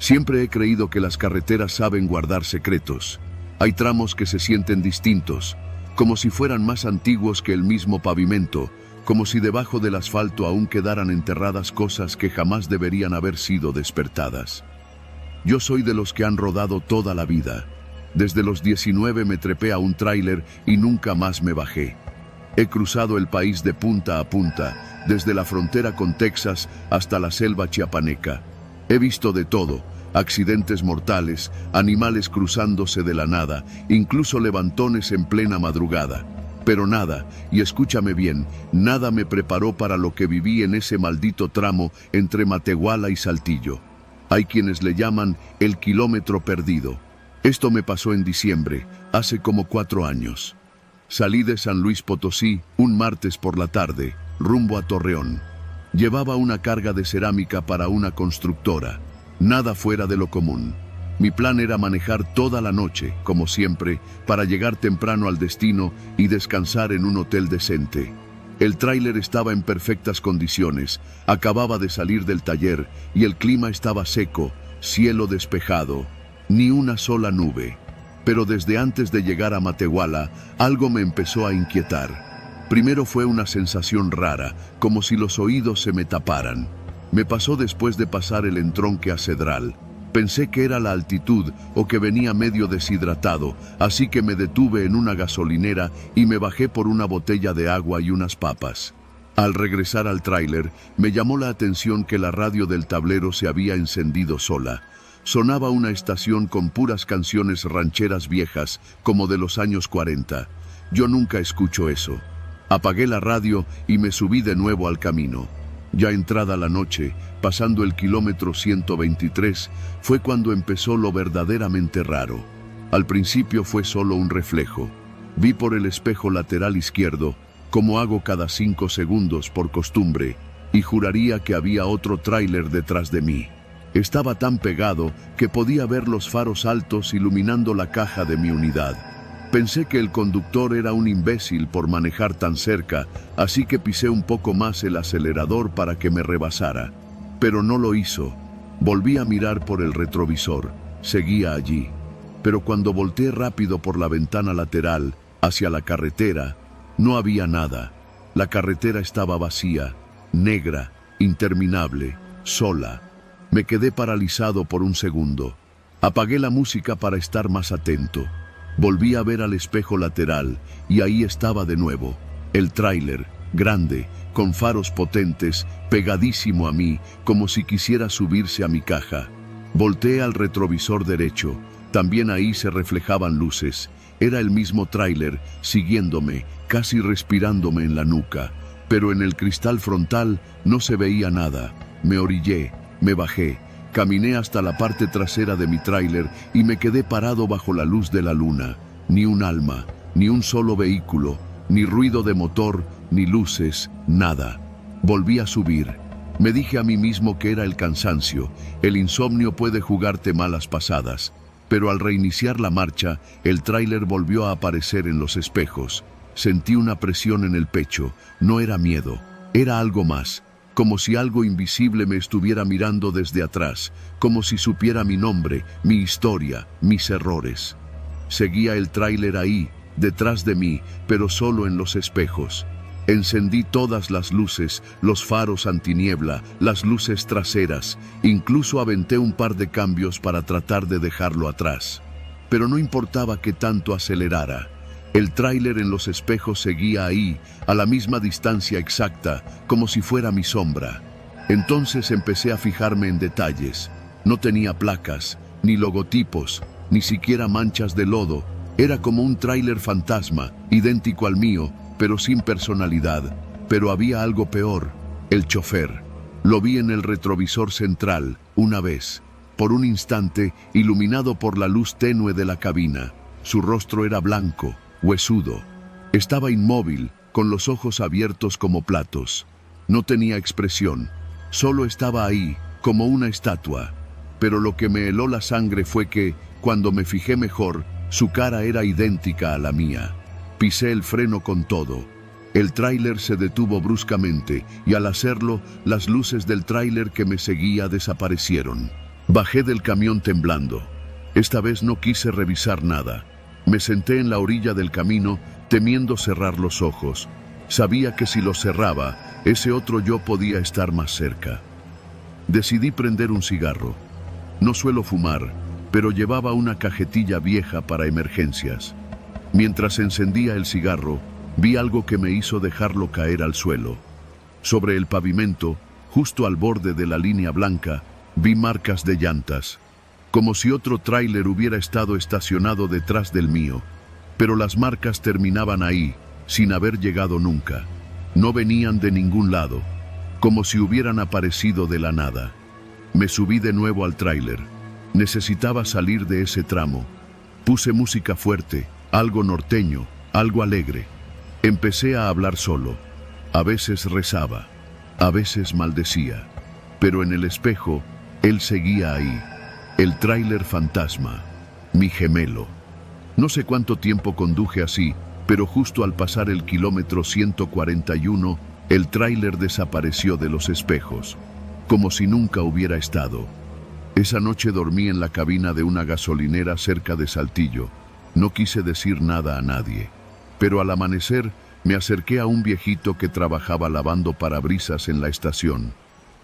Siempre he creído que las carreteras saben guardar secretos. Hay tramos que se sienten distintos, como si fueran más antiguos que el mismo pavimento, como si debajo del asfalto aún quedaran enterradas cosas que jamás deberían haber sido despertadas. Yo soy de los que han rodado toda la vida. Desde los 19 me trepé a un tráiler y nunca más me bajé. He cruzado el país de punta a punta, desde la frontera con Texas hasta la selva chiapaneca. He visto de todo: accidentes mortales, animales cruzándose de la nada, incluso levantones en plena madrugada. Pero nada, y escúchame bien, nada me preparó para lo que viví en ese maldito tramo entre Matehuala y Saltillo. Hay quienes le llaman el kilómetro perdido. Esto me pasó en diciembre, hace como 4 años. Salí de San Luis Potosí un martes por la tarde, rumbo a Torreón. Llevaba una carga de cerámica para una constructora. Nada fuera de lo común. Mi plan era manejar toda la noche, como siempre, para llegar temprano al destino y descansar en un hotel decente. El tráiler estaba en perfectas condiciones, acababa de salir del taller y el clima estaba seco, cielo despejado, ni una sola nube. Pero desde antes de llegar a Matehuala, algo me empezó a inquietar. Primero fue una sensación rara, como si los oídos se me taparan. Me pasó después de pasar el entronque a Cedral. Pensé que era la altitud o que venía medio deshidratado, así que me detuve en una gasolinera y me bajé por una botella de agua y unas papas. Al regresar al tráiler, me llamó la atención que la radio del tablero se había encendido sola. Sonaba una estación con puras canciones rancheras viejas, como de los años 40. Yo nunca escucho eso. Apagué la radio y me subí de nuevo al camino. Ya entrada la noche, pasando el kilómetro 123, fue cuando empezó lo verdaderamente raro. Al principio fue solo un reflejo. Vi por el espejo lateral izquierdo, como hago cada 5 segundos por costumbre, y juraría que había otro tráiler detrás de mí. Estaba tan pegado que podía ver los faros altos iluminando la caja de mi unidad. Pensé que el conductor era un imbécil por manejar tan cerca, así que pisé un poco más el acelerador para que me rebasara. Pero no lo hizo. Volví a mirar por el retrovisor. Seguía allí. Pero cuando volteé rápido por la ventana lateral, hacia la carretera, no había nada. La carretera estaba vacía, negra, interminable, sola. Me quedé paralizado por un segundo. Apagué la música para estar más atento. Volví a ver al espejo lateral y ahí estaba de nuevo. El tráiler, grande, con faros potentes, pegadísimo a mí, como si quisiera subirse a mi caja. Volteé al retrovisor derecho. También ahí se reflejaban luces. Era el mismo tráiler, siguiéndome, casi respirándome en la nuca. Pero en el cristal frontal no se veía nada. Me orillé, me bajé. Caminé hasta la parte trasera de mi tráiler y me quedé parado bajo la luz de la luna. Ni un alma, ni un solo vehículo, ni ruido de motor, ni luces, nada. Volví a subir. Me dije a mí mismo que era el cansancio. El insomnio puede jugarte malas pasadas. Pero al reiniciar la marcha, el tráiler volvió a aparecer en los espejos. Sentí una presión en el pecho. No era miedo, era algo más. Como si algo invisible me estuviera mirando desde atrás, como si supiera mi nombre, mi historia, mis errores. Seguía el tráiler ahí, detrás de mí, pero solo en los espejos. Encendí todas las luces, los faros antiniebla, las luces traseras, incluso aventé un par de cambios para tratar de dejarlo atrás. Pero no importaba qué tanto acelerara. El tráiler en los espejos seguía ahí, a la misma distancia exacta, como si fuera mi sombra. Entonces empecé a fijarme en detalles. No tenía placas, ni logotipos, ni siquiera manchas de lodo. Era como un tráiler fantasma, idéntico al mío, pero sin personalidad. Pero había algo peor: el chofer. Lo vi en el retrovisor central, una vez. Por un instante, iluminado por la luz tenue de la cabina. Su rostro era blanco, huesudo. Estaba inmóvil, con los ojos abiertos como platos. No tenía expresión, solo estaba ahí, como una estatua. Pero lo que me heló la sangre fue que, cuando me fijé mejor, su cara era idéntica a la mía. Pisé el freno con todo. El tráiler se detuvo bruscamente y al hacerlo, las luces del tráiler que me seguía desaparecieron. Bajé del camión temblando. Esta vez no quise revisar nada. Me senté en la orilla del camino, temiendo cerrar los ojos. Sabía que si los cerraba, ese otro yo podía estar más cerca. Decidí prender un cigarro. No suelo fumar, pero llevaba una cajetilla vieja para emergencias. Mientras encendía el cigarro, vi algo que me hizo dejarlo caer al suelo. Sobre el pavimento, justo al borde de la línea blanca, vi marcas de llantas, como si otro tráiler hubiera estado estacionado detrás del mío. Pero las marcas terminaban ahí, sin haber llegado nunca. No venían de ningún lado, como si hubieran aparecido de la nada. Me subí de nuevo al tráiler. Necesitaba salir de ese tramo. Puse música fuerte, algo norteño, algo alegre. Empecé a hablar solo. A veces rezaba, a veces maldecía. Pero en el espejo, él seguía ahí. El tráiler fantasma, mi gemelo. No sé cuánto tiempo conduje así, pero justo al pasar el kilómetro 141, el tráiler desapareció de los espejos, como si nunca hubiera estado. Esa noche dormí en la cabina de una gasolinera cerca de Saltillo. No quise decir nada a nadie, pero al amanecer me acerqué a un viejito que trabajaba lavando parabrisas en la estación.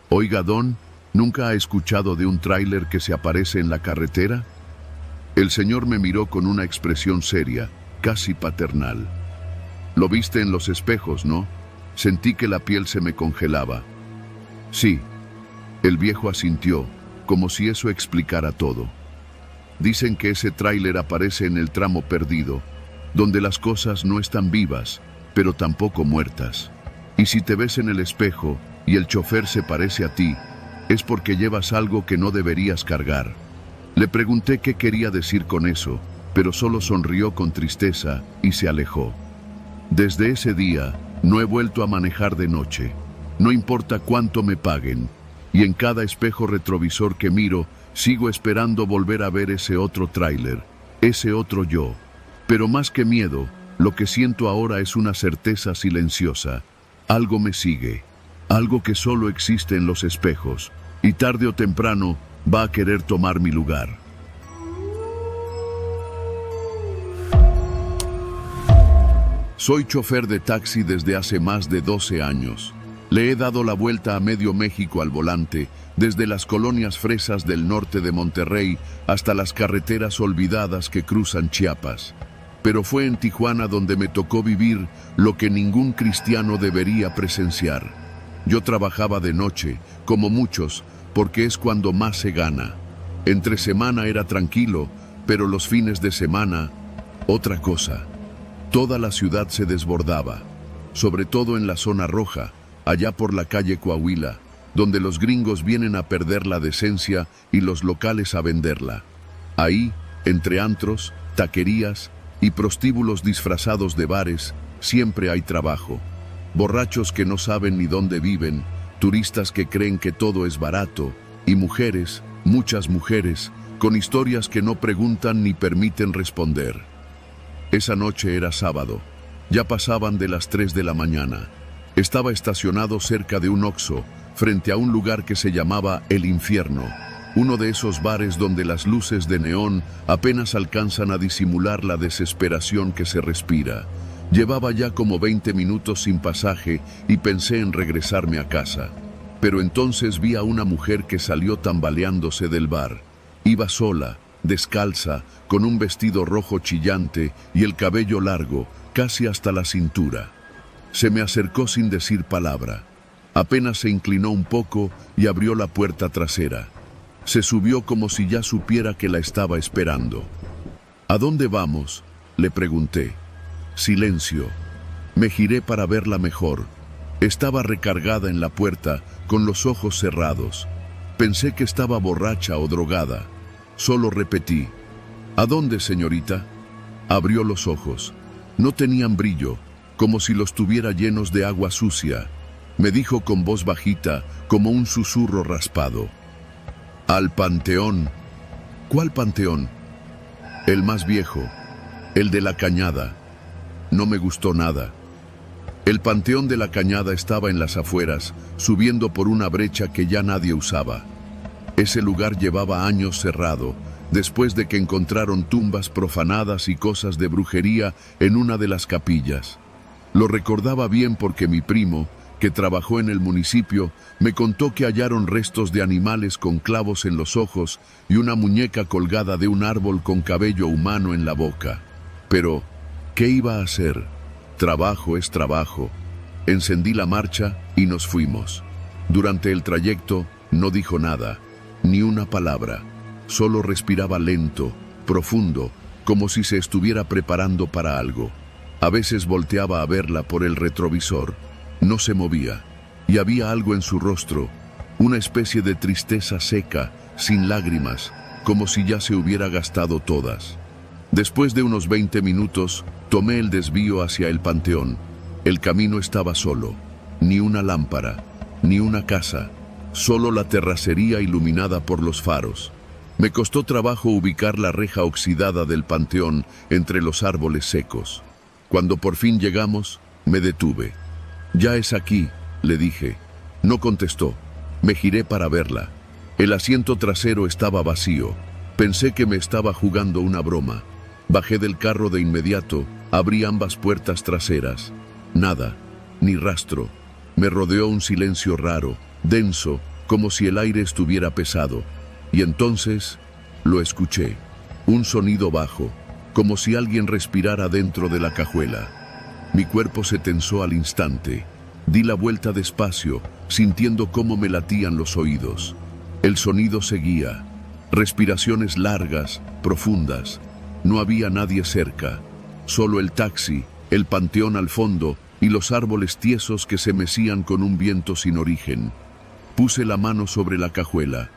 Oiga, don, ¿nunca ha escuchado de un tráiler que se aparece en la carretera? El señor me miró con una expresión seria, casi paternal. Lo viste en los espejos, ¿no? Sentí que la piel se me congelaba. Sí, el viejo asintió, como si eso explicara todo. Dicen que ese tráiler aparece en el tramo perdido, donde las cosas no están vivas, pero tampoco muertas. Y si te ves en el espejo y el chofer se parece a ti, es porque llevas algo que no deberías cargar. Le pregunté qué quería decir con eso, pero solo sonrió con tristeza y se alejó. Desde ese día, no he vuelto a manejar de noche. No importa cuánto me paguen. Y en cada espejo retrovisor que miro, sigo esperando volver a ver ese otro tráiler, ese otro yo. Pero más que miedo, lo que siento ahora es una certeza silenciosa. Algo me sigue, algo que solo existe en los espejos, y tarde o temprano va a querer tomar mi lugar. Soy chofer de taxi desde hace más de 12 años. Le he dado la vuelta a medio México al volante, desde las colonias fresas del norte de Monterrey hasta las carreteras olvidadas que cruzan Chiapas. Pero fue en Tijuana donde me tocó vivir lo que ningún cristiano debería presenciar. Yo trabajaba de noche, como muchos, porque es cuando más se gana. Entre semana era tranquilo, pero los fines de semana, otra cosa. Toda la ciudad se desbordaba, sobre todo en la zona roja, allá por la calle Coahuila, donde los gringos vienen a perder la decencia y los locales a venderla. Ahí, entre antros, taquerías y prostíbulos disfrazados de bares, siempre hay trabajo. Borrachos que no saben ni dónde viven, turistas que creen que todo es barato, y mujeres, muchas mujeres, con historias que no preguntan ni permiten responder. Esa noche era sábado. Ya pasaban de las 3 de la mañana. Estaba estacionado cerca de un Oxxo, frente a un lugar que se llamaba El Infierno, uno de esos bares donde las luces de neón apenas alcanzan a disimular la desesperación que se respira. Llevaba ya como 20 minutos sin pasaje y pensé en regresarme a casa. Pero entonces vi a una mujer que salió tambaleándose del bar. Iba sola, descalza, con un vestido rojo chillante y el cabello largo, casi hasta la cintura. Se me acercó sin decir palabra. Apenas se inclinó un poco y abrió la puerta trasera. Se subió como si ya supiera que la estaba esperando. ¿A dónde vamos?, le pregunté. Silencio. Me giré para verla mejor. Estaba recargada en la puerta, con los ojos cerrados. Pensé que estaba borracha o drogada. Solo repetí: ¿A dónde, señorita? Abrió los ojos. No tenían brillo, como si los tuviera llenos de agua sucia. Me dijo con voz bajita, como un susurro raspado: «Al panteón». «¿Cuál panteón?» «El más viejo, el de la Cañada». No me gustó nada. El panteón de la Cañada estaba en las afueras, subiendo por una brecha que ya nadie usaba. Ese lugar llevaba años cerrado, después de que encontraron tumbas profanadas y cosas de brujería en una de las capillas. Lo recordaba bien porque mi primo, que trabajó en el municipio, me contó que hallaron restos de animales con clavos en los ojos y una muñeca colgada de un árbol con cabello humano en la boca. Pero, ¿qué iba a hacer? Trabajo es trabajo. Encendí la marcha y nos fuimos. Durante el trayecto no dijo nada, ni una palabra. Solo respiraba lento, profundo, como si se estuviera preparando para algo. A veces volteaba a verla por el retrovisor. No se movía, y había algo en su rostro, una especie de tristeza seca, sin lágrimas, como si ya se hubiera gastado todas. Después de unos 20 minutos, tomé el desvío hacia el panteón. El camino estaba solo, ni una lámpara, ni una casa, solo la terracería iluminada por los faros. Me costó trabajo ubicar la reja oxidada del panteón entre los árboles secos. Cuando por fin llegamos, me detuve. «Ya es aquí», le dije. No contestó. Me giré para verla. El asiento trasero estaba vacío. Pensé que me estaba jugando una broma. Bajé del carro de inmediato, abrí ambas puertas traseras. Nada, ni rastro. Me rodeó un silencio raro, denso, como si el aire estuviera pesado. Y entonces lo escuché. Un sonido bajo, como si alguien respirara dentro de la cajuela. Mi cuerpo se tensó al instante. Di la vuelta despacio, sintiendo cómo me latían los oídos. El sonido seguía. Respiraciones largas, profundas. No había nadie cerca. Solo el taxi, el panteón al fondo y los árboles tiesos que se mecían con un viento sin origen. Puse la mano sobre la cajuela.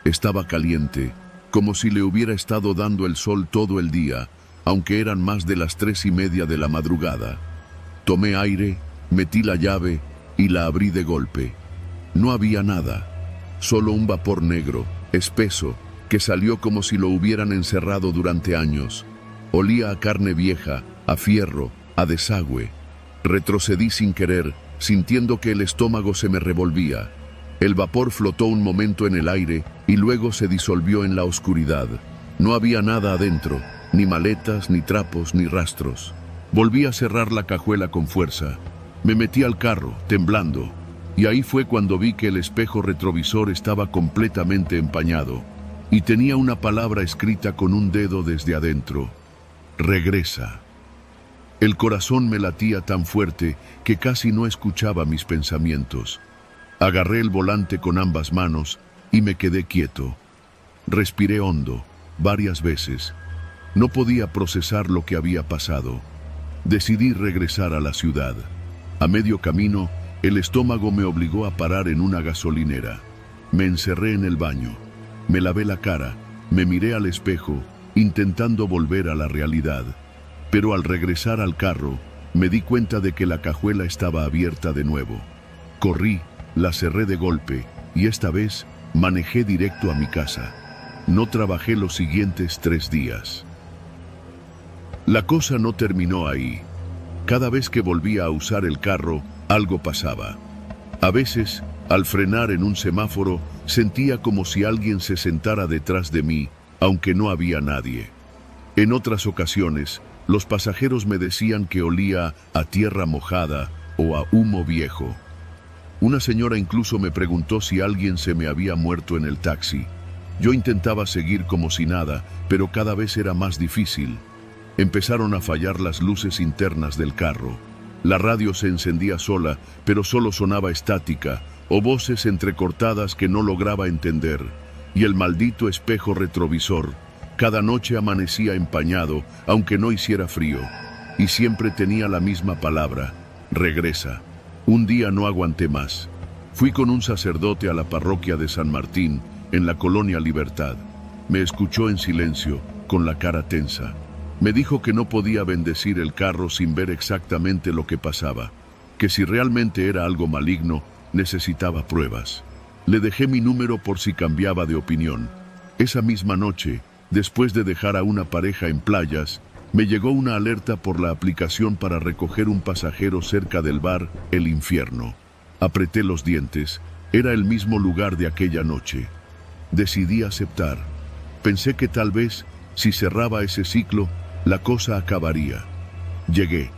Estaba caliente, como si le hubiera estado dando el sol todo el día, aunque eran más de las 3:30 de la madrugada. Tomé aire, metí la llave y la abrí de golpe. No había nada, solo un vapor negro, espeso, que salió como si lo hubieran encerrado durante años. Olía a carne vieja, a fierro, a desagüe. Retrocedí sin querer, sintiendo que el estómago se me revolvía. El vapor flotó un momento en el aire y luego se disolvió en la oscuridad. No había nada adentro, ni maletas, ni trapos, ni rastros. Volví a cerrar la cajuela con fuerza. Me metí al carro, temblando, y ahí fue cuando vi que el espejo retrovisor estaba completamente empañado, y tenía una palabra escrita con un dedo desde adentro: regresa. El corazón me latía tan fuerte que casi no escuchaba mis pensamientos. Agarré el volante con ambas manos y me quedé quieto. Respiré hondo, varias veces. No podía procesar lo que había pasado. Decidí regresar a la ciudad. A medio camino, el estómago me obligó a parar en una gasolinera. Me encerré en el baño. Me lavé la cara, me miré al espejo, intentando volver a la realidad. Pero al regresar al carro, me di cuenta de que la cajuela estaba abierta de nuevo. Corrí, la cerré de golpe, y esta vez manejé directo a mi casa. No trabajé los siguientes 3 días. La cosa no terminó ahí. Cada vez que volvía a usar el carro, algo pasaba. A veces, al frenar en un semáforo, sentía como si alguien se sentara detrás de mí, aunque no había nadie. En otras ocasiones, los pasajeros me decían que olía a tierra mojada o a humo viejo. Una señora incluso me preguntó si alguien se me había muerto en el taxi. Yo intentaba seguir como si nada, pero cada vez era más difícil. Empezaron a fallar las luces internas del carro. La radio se encendía sola, pero solo sonaba estática, o voces entrecortadas que no lograba entender. Y el maldito espejo retrovisor, cada noche amanecía empañado, aunque no hiciera frío. Y siempre tenía la misma palabra: regresa. Un día no aguanté más. Fui con un sacerdote a la parroquia de San Martín, en la colonia Libertad. Me escuchó en silencio, con la cara tensa. Me dijo que no podía bendecir el carro sin ver exactamente lo que pasaba, que si realmente era algo maligno, necesitaba pruebas. Le dejé mi número por si cambiaba de opinión. Esa misma noche, después de dejar a una pareja en Playas, me llegó una alerta por la aplicación para recoger un pasajero cerca del bar El Infierno. Apreté los dientes. Era el mismo lugar de aquella noche. Decidí aceptar. Pensé que tal vez, si cerraba ese ciclo, la cosa acabaría. Llegué.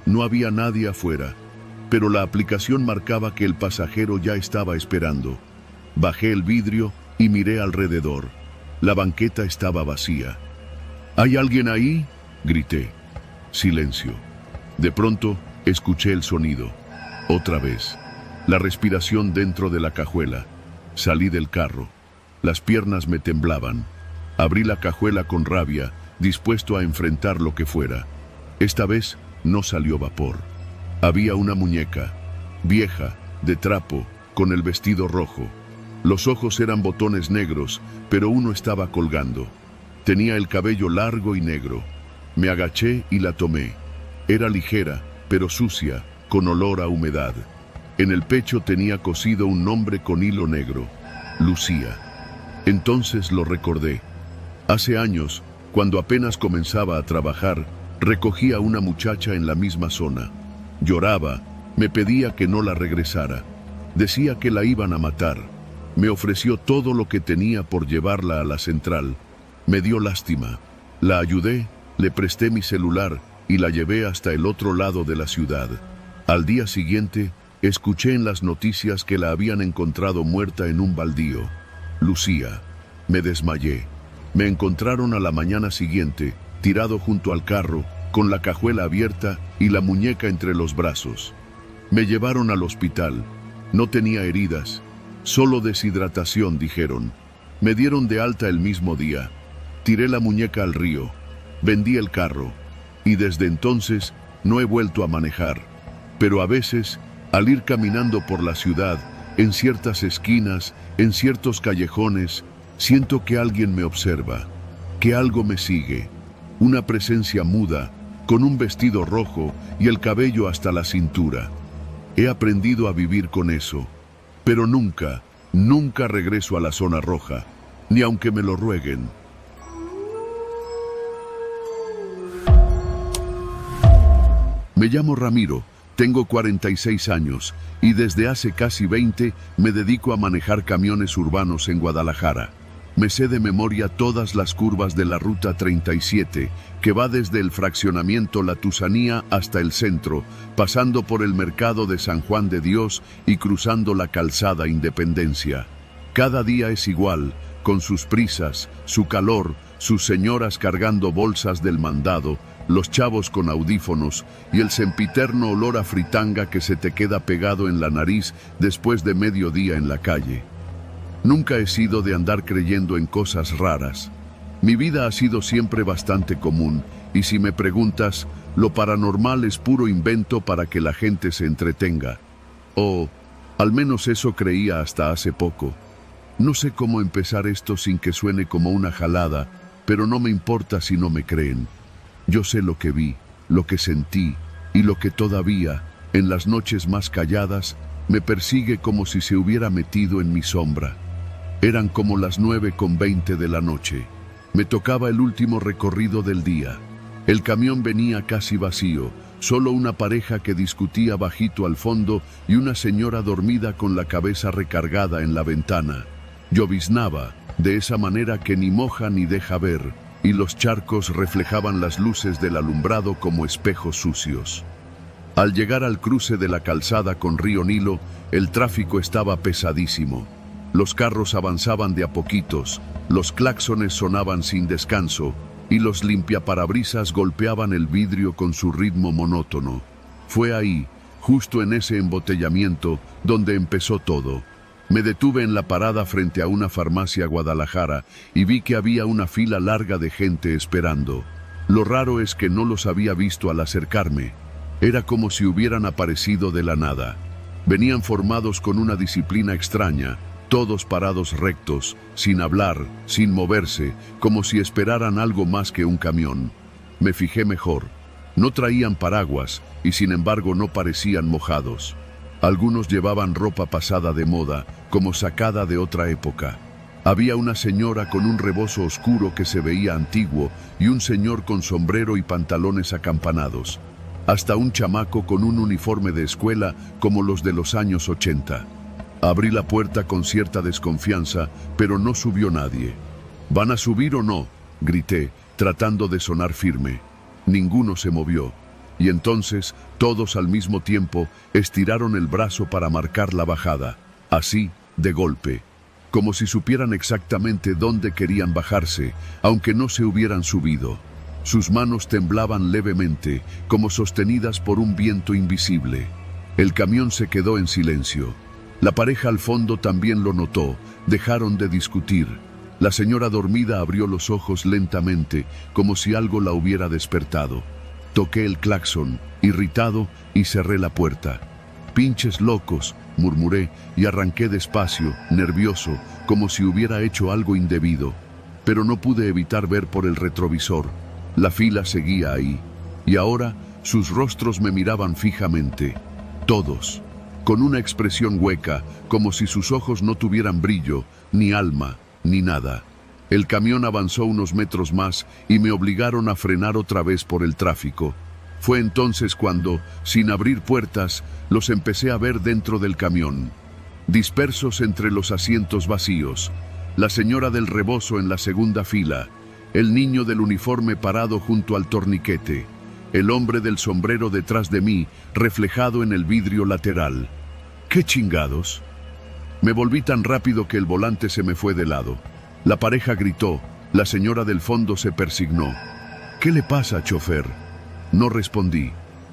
No había nadie afuera, pero la aplicación marcaba que el pasajero ya estaba esperando. Bajé el vidrio y miré alrededor. La banqueta estaba vacía. ¿Hay alguien ahí?, grité. Silencio. De pronto, escuché el sonido. Otra vez. La respiración dentro de la cajuela. Salí del carro. Las piernas me temblaban. Abrí la cajuela con rabia, dispuesto a enfrentar lo que fuera. Esta vez no salió vapor. Había una muñeca, vieja, de trapo, con el vestido rojo. Los ojos eran botones negros, pero uno estaba colgando. Tenía el cabello largo y negro. Me agaché y la tomé. Era ligera, pero sucia, con olor a humedad. En el pecho tenía cosido un nombre con hilo negro: Lucía. Entonces lo recordé. Hace años, cuando apenas comenzaba a trabajar, recogí a una muchacha en la misma zona. Lloraba, me pedía que no la regresara. Decía que la iban a matar. Me ofreció todo lo que tenía por llevarla a la central. Me dio lástima. La ayudé, le presté mi celular y la llevé hasta el otro lado de la ciudad. Al día siguiente, escuché en las noticias que la habían encontrado muerta en un baldío. Lucía. Me desmayé. Me encontraron a la mañana siguiente, tirado junto al carro, con la cajuela abierta y la muñeca entre los brazos. Me llevaron al hospital. No tenía heridas, solo deshidratación, dijeron. Me dieron de alta el mismo día. Tiré la muñeca al río. Vendí el carro. Y desde entonces no he vuelto a manejar. Pero a veces, al ir caminando por la ciudad, en ciertas esquinas, en ciertos callejones, siento que alguien me observa, que algo me sigue. Una presencia muda, con un vestido rojo y el cabello hasta la cintura. He aprendido a vivir con eso, pero nunca, nunca regreso a la zona roja, ni aunque me lo rueguen. Me llamo Ramiro, tengo 46 años y desde hace casi 20 me dedico a manejar camiones urbanos en Guadalajara. Me sé de memoria todas las curvas de la Ruta 37, que va desde el fraccionamiento La Tusanía hasta el centro, pasando por el mercado de San Juan de Dios y cruzando la calzada Independencia. Cada día es igual, con sus prisas, su calor, sus señoras cargando bolsas del mandado, los chavos con audífonos y el sempiterno olor a fritanga que se te queda pegado en la nariz después de mediodía en la calle. Nunca he sido de andar creyendo en cosas raras. Mi vida ha sido siempre bastante común, y si me preguntas, lo paranormal es puro invento para que la gente se entretenga. O, al menos eso creía hasta hace poco. No sé cómo empezar esto sin que suene como una jalada, pero no me importa si no me creen. Yo sé lo que vi, lo que sentí, y lo que todavía, en las noches más calladas, me persigue como si se hubiera metido en mi sombra. Eran como las 9:20 de la noche. Me tocaba el último recorrido del día. El camión venía casi vacío, solo una pareja que discutía bajito al fondo y una señora dormida con la cabeza recargada en la ventana. Lloviznaba, de esa manera que ni moja ni deja ver, y los charcos reflejaban las luces del alumbrado como espejos sucios. Al llegar al cruce de la calzada con Río Nilo, el tráfico estaba pesadísimo. Los carros avanzaban de a poquitos, los claxones sonaban sin descanso, y los limpiaparabrisas golpeaban el vidrio con su ritmo monótono. Fue ahí, justo en ese embotellamiento, donde empezó todo. Me detuve en la parada frente a una farmacia Guadalajara y vi que había una fila larga de gente esperando. Lo raro es que no los había visto al acercarme. Era como si hubieran aparecido de la nada. Venían formados con una disciplina extraña, todos parados rectos, sin hablar, sin moverse, como si esperaran algo más que un camión. Me fijé mejor. No traían paraguas y sin embargo no parecían mojados. Algunos llevaban ropa pasada de moda, como sacada de otra época. Había una señora con un rebozo oscuro que se veía antiguo y un señor con sombrero y pantalones acampanados. Hasta un chamaco con un uniforme de escuela como los de los años 80. Abrí la puerta con cierta desconfianza, pero no subió nadie. ¿Van a subir o no?, grité, tratando de sonar firme. Ninguno se movió. Y entonces, todos al mismo tiempo, estiraron el brazo para marcar la bajada. Así, de golpe. Como si supieran exactamente dónde querían bajarse, aunque no se hubieran subido. Sus manos temblaban levemente, como sostenidas por un viento invisible. El camión se quedó en silencio. La pareja al fondo también lo notó. Dejaron de discutir. La señora dormida abrió los ojos lentamente, como si algo la hubiera despertado. Toqué el claxon, irritado, y cerré la puerta. «Pinches locos», murmuré, y arranqué despacio, nervioso, como si hubiera hecho algo indebido. Pero no pude evitar ver por el retrovisor. La fila seguía ahí. Y ahora sus rostros me miraban fijamente. Todos. Con una expresión hueca, como si sus ojos no tuvieran brillo, ni alma, ni nada. El camión avanzó unos metros más y me obligaron a frenar otra vez por el tráfico. Fue entonces cuando, sin abrir puertas, los empecé a ver dentro del camión. Dispersos entre los asientos vacíos, la señora del rebozo en la segunda fila, el niño del uniforme parado junto al torniquete, el hombre del sombrero detrás de mí, reflejado en el vidrio lateral. ¿Qué chingados? Me volví tan rápido que el volante se me fue de lado. La pareja gritó, la señora del fondo se persignó. «¿Qué le pasa, chofer?». No respondí.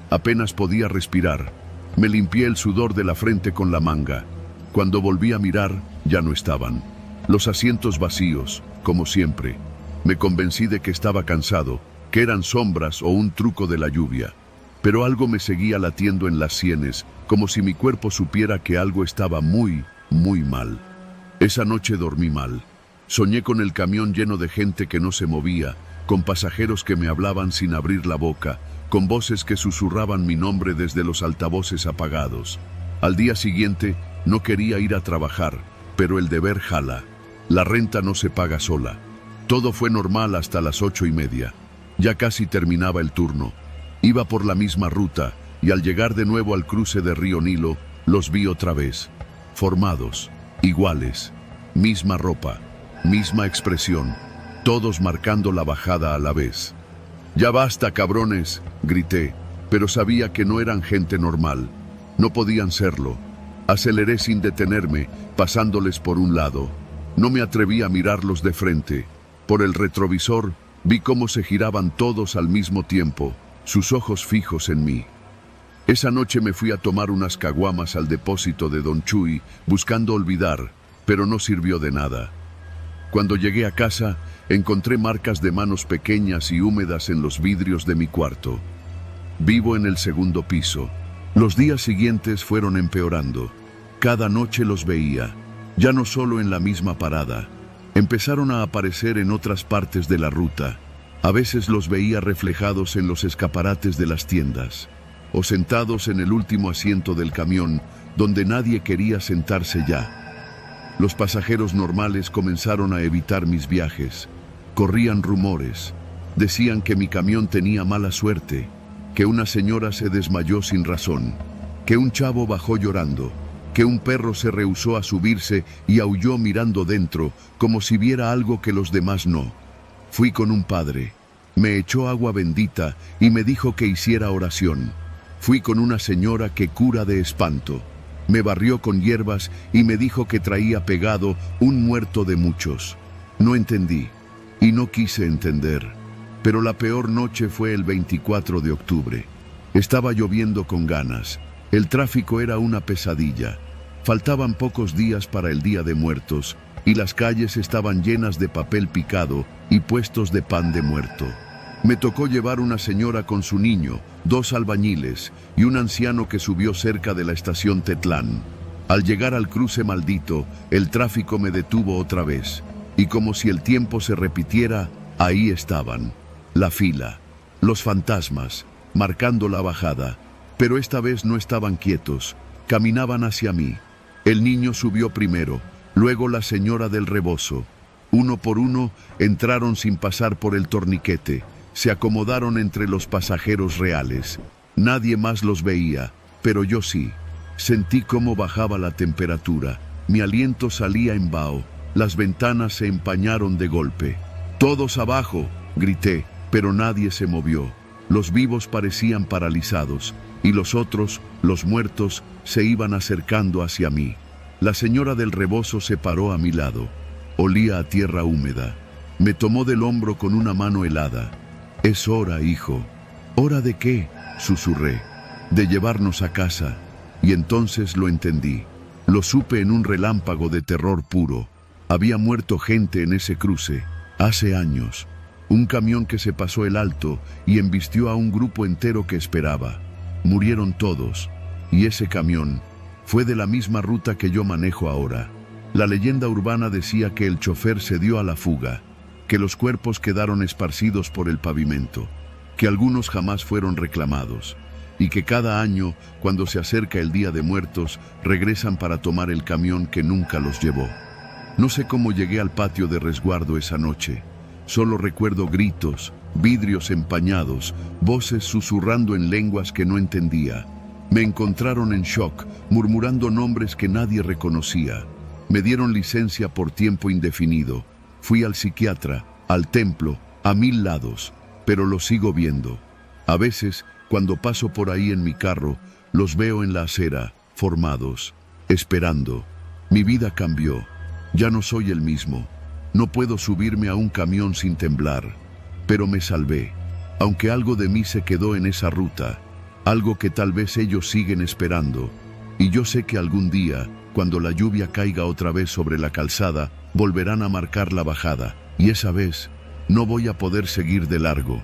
Apenas podía respirar. Me limpié el sudor de la frente con la manga. Cuando volví a mirar, ya no estaban. Los asientos vacíos, como siempre. Me convencí de que estaba cansado, que eran sombras o un truco de la lluvia. Pero algo me seguía latiendo en las sienes, como si mi cuerpo supiera que algo estaba muy, muy mal. Esa noche dormí mal. Soñé con el camión lleno de gente que no se movía, con pasajeros que me hablaban sin abrir la boca, con voces que susurraban mi nombre desde los altavoces apagados. Al día siguiente no quería ir a trabajar, pero el deber jala. La renta no se paga sola. Todo fue normal hasta las 8:30. Ya casi terminaba el turno. Iba por la misma ruta, y al llegar de nuevo al cruce de Río Nilo, los vi otra vez. Formados, iguales, misma ropa, misma expresión, todos marcando la bajada a la vez. «Ya basta, cabrones», grité, pero sabía que no eran gente normal. No podían serlo. Aceleré sin detenerme, pasándoles por un lado. No me atreví a mirarlos de frente. Por el retrovisor, vi cómo se giraban todos al mismo tiempo, sus ojos fijos en mí. Esa noche me fui a tomar unas caguamas al depósito de Don Chuy, buscando olvidar, pero no sirvió de nada. Cuando llegué a casa, encontré marcas de manos pequeñas y húmedas en los vidrios de mi cuarto. Vivo en el segundo piso. Los días siguientes fueron empeorando. Cada noche los veía, ya no solo en la misma parada. Empezaron a aparecer en otras partes de la ruta. A veces los veía reflejados en los escaparates de las tiendas, o sentados en el último asiento del camión, donde nadie quería sentarse ya. Los pasajeros normales comenzaron a evitar mis viajes. Corrían rumores. Decían que mi camión tenía mala suerte, que una señora se desmayó sin razón, que un chavo bajó llorando, que un perro se rehusó a subirse y aulló mirando dentro, como si viera algo que los demás no. Fui con un padre. Me echó agua bendita y me dijo que hiciera oración. Fui con una señora que cura de espanto. Me barrió con hierbas y me dijo que traía pegado un muerto de muchos. No entendí y no quise entender. Pero la peor noche fue el 24 de octubre. Estaba lloviendo con ganas. El tráfico era una pesadilla. Faltaban pocos días para el Día de Muertos y las calles estaban llenas de papel picado y puestos de pan de muerto. Me tocó llevar una señora con su niño, 2 albañiles y un anciano que subió cerca de la estación Tetlán. Al llegar al cruce maldito, el tráfico me detuvo otra vez, y como si el tiempo se repitiera, ahí estaban, la fila, los fantasmas, marcando la bajada, pero esta vez no estaban quietos, caminaban hacia mí. El niño subió primero, luego la señora del rebozo. Uno por uno entraron sin pasar por el torniquete. Se acomodaron entre los pasajeros reales. Nadie más los veía, pero yo sí. Sentí cómo bajaba la temperatura. Mi aliento salía en vaho. Las ventanas se empañaron de golpe. «¡Todos abajo!», grité, pero nadie se movió. Los vivos parecían paralizados, y los otros, los muertos, se iban acercando hacia mí. La señora del rebozo se paró a mi lado. Olía a tierra húmeda. Me tomó del hombro con una mano helada. «Es hora, hijo». «¿Hora de qué?», susurré. «De llevarnos a casa». Y entonces lo entendí. Lo supe en un relámpago de terror puro. Había muerto gente en ese cruce, hace años. Un camión que se pasó el alto y embistió a un grupo entero que esperaba. Murieron todos, y ese camión fue de la misma ruta que yo manejo ahora. La leyenda urbana decía que el chofer se dio a la fuga, que los cuerpos quedaron esparcidos por el pavimento, que algunos jamás fueron reclamados, y que cada año, cuando se acerca el Día de Muertos, regresan para tomar el camión que nunca los llevó. No sé cómo llegué al patio de resguardo esa noche. Solo recuerdo gritos, vidrios empañados, voces susurrando en lenguas que no entendía. Me encontraron en shock, murmurando nombres que nadie reconocía. Me dieron licencia por tiempo indefinido. Fui al psiquiatra, al templo, a 1000 lados, pero los sigo viendo. A veces, cuando paso por ahí en mi carro, los veo en la acera, formados, esperando. Mi vida cambió. Ya no soy el mismo. No puedo subirme a un camión sin temblar. Pero me salvé. Aunque algo de mí se quedó en esa ruta, algo que tal vez ellos siguen esperando. Y yo sé que algún día, cuando la lluvia caiga otra vez sobre la calzada, volverán a marcar la bajada. Y esa vez, no voy a poder seguir de largo.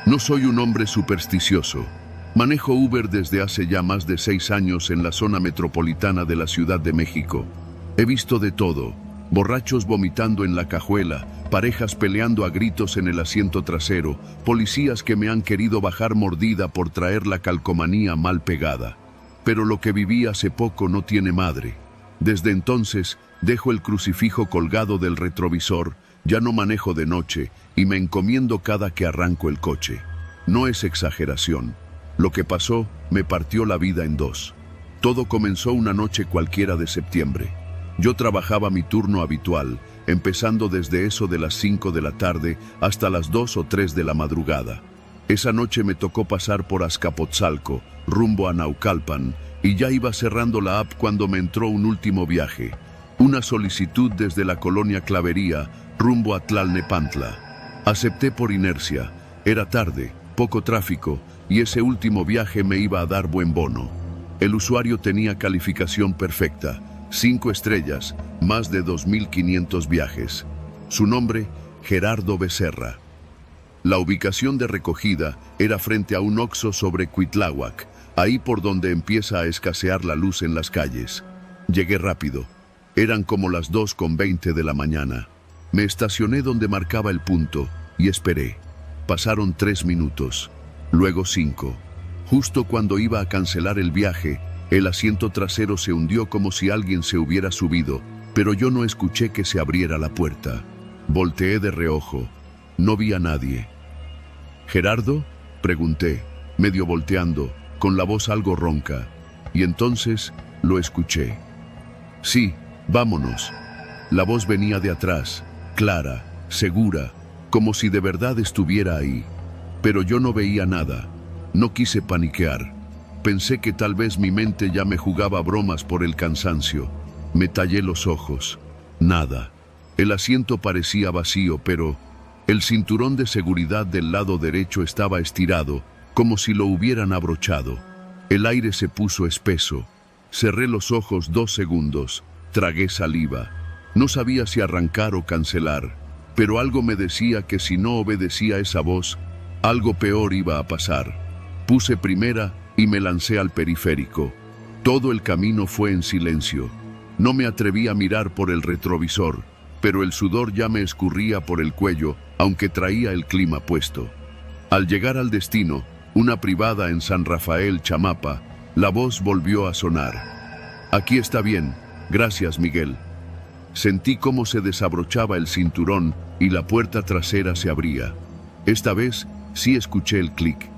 No soy un hombre supersticioso. Manejo Uber desde hace ya más de 6 años en la zona metropolitana de la Ciudad de México. He visto de todo: borrachos vomitando en la cajuela, parejas peleando a gritos en el asiento trasero, policías que me han querido bajar mordida por traer la calcomanía mal pegada. Pero lo que viví hace poco no tiene madre. Desde entonces, dejo el crucifijo colgado del retrovisor, ya no manejo de noche y me encomiendo cada que arranco el coche. No es exageración. Lo que pasó me partió la vida en dos. Todo comenzó una noche cualquiera de septiembre. Yo trabajaba mi turno habitual, empezando desde eso de las 5 de la tarde hasta las 2 o 3 de la madrugada. Esa noche me tocó pasar por Azcapotzalco, rumbo a Naucalpan, y ya iba cerrando la app cuando me entró un último viaje. Una solicitud desde la colonia Clavería, rumbo a Tlalnepantla. Acepté por inercia. Era tarde, poco tráfico, y ese último viaje me iba a dar buen bono. El usuario tenía calificación perfecta, 5 estrellas, más de 2500 viajes. Su nombre, Gerardo Becerra. La ubicación de recogida era frente a un Oxxo sobre Cuitláhuac, ahí por donde empieza a escasear la luz en las calles. Llegué rápido. Eran como las 2:20 de la mañana. Me estacioné donde marcaba el punto y esperé. Pasaron 3 minutos, luego 5. Justo cuando iba a cancelar el viaje, el asiento trasero se hundió como si alguien se hubiera subido, pero yo no escuché que se abriera la puerta. Volteé de reojo. No vi a nadie. «¿Gerardo?», pregunté, medio volteando, con la voz algo ronca, y entonces lo escuché. «Sí, vámonos». La voz venía de atrás, clara, segura, como si de verdad estuviera ahí. Pero yo no veía nada. No quise paniquear. Pensé que tal vez mi mente ya me jugaba bromas por el cansancio. Me tallé los ojos. Nada. El asiento parecía vacío, pero el cinturón de seguridad del lado derecho estaba estirado, como si lo hubieran abrochado. El aire se puso espeso. Cerré los ojos 2 segundos. Tragué saliva. No sabía si arrancar o cancelar, pero algo me decía que si no obedecía esa voz, algo peor iba a pasar. Puse primera y me lancé al periférico. Todo el camino fue en silencio. No me atreví a mirar por el retrovisor, pero el sudor ya me escurría por el cuello, aunque traía el clima puesto. Al llegar al destino, una privada en San Rafael, Chamapa, la voz volvió a sonar. «Aquí está bien, gracias, Miguel». Sentí cómo se desabrochaba el cinturón y la puerta trasera se abría. Esta vez Sí escuché el clic,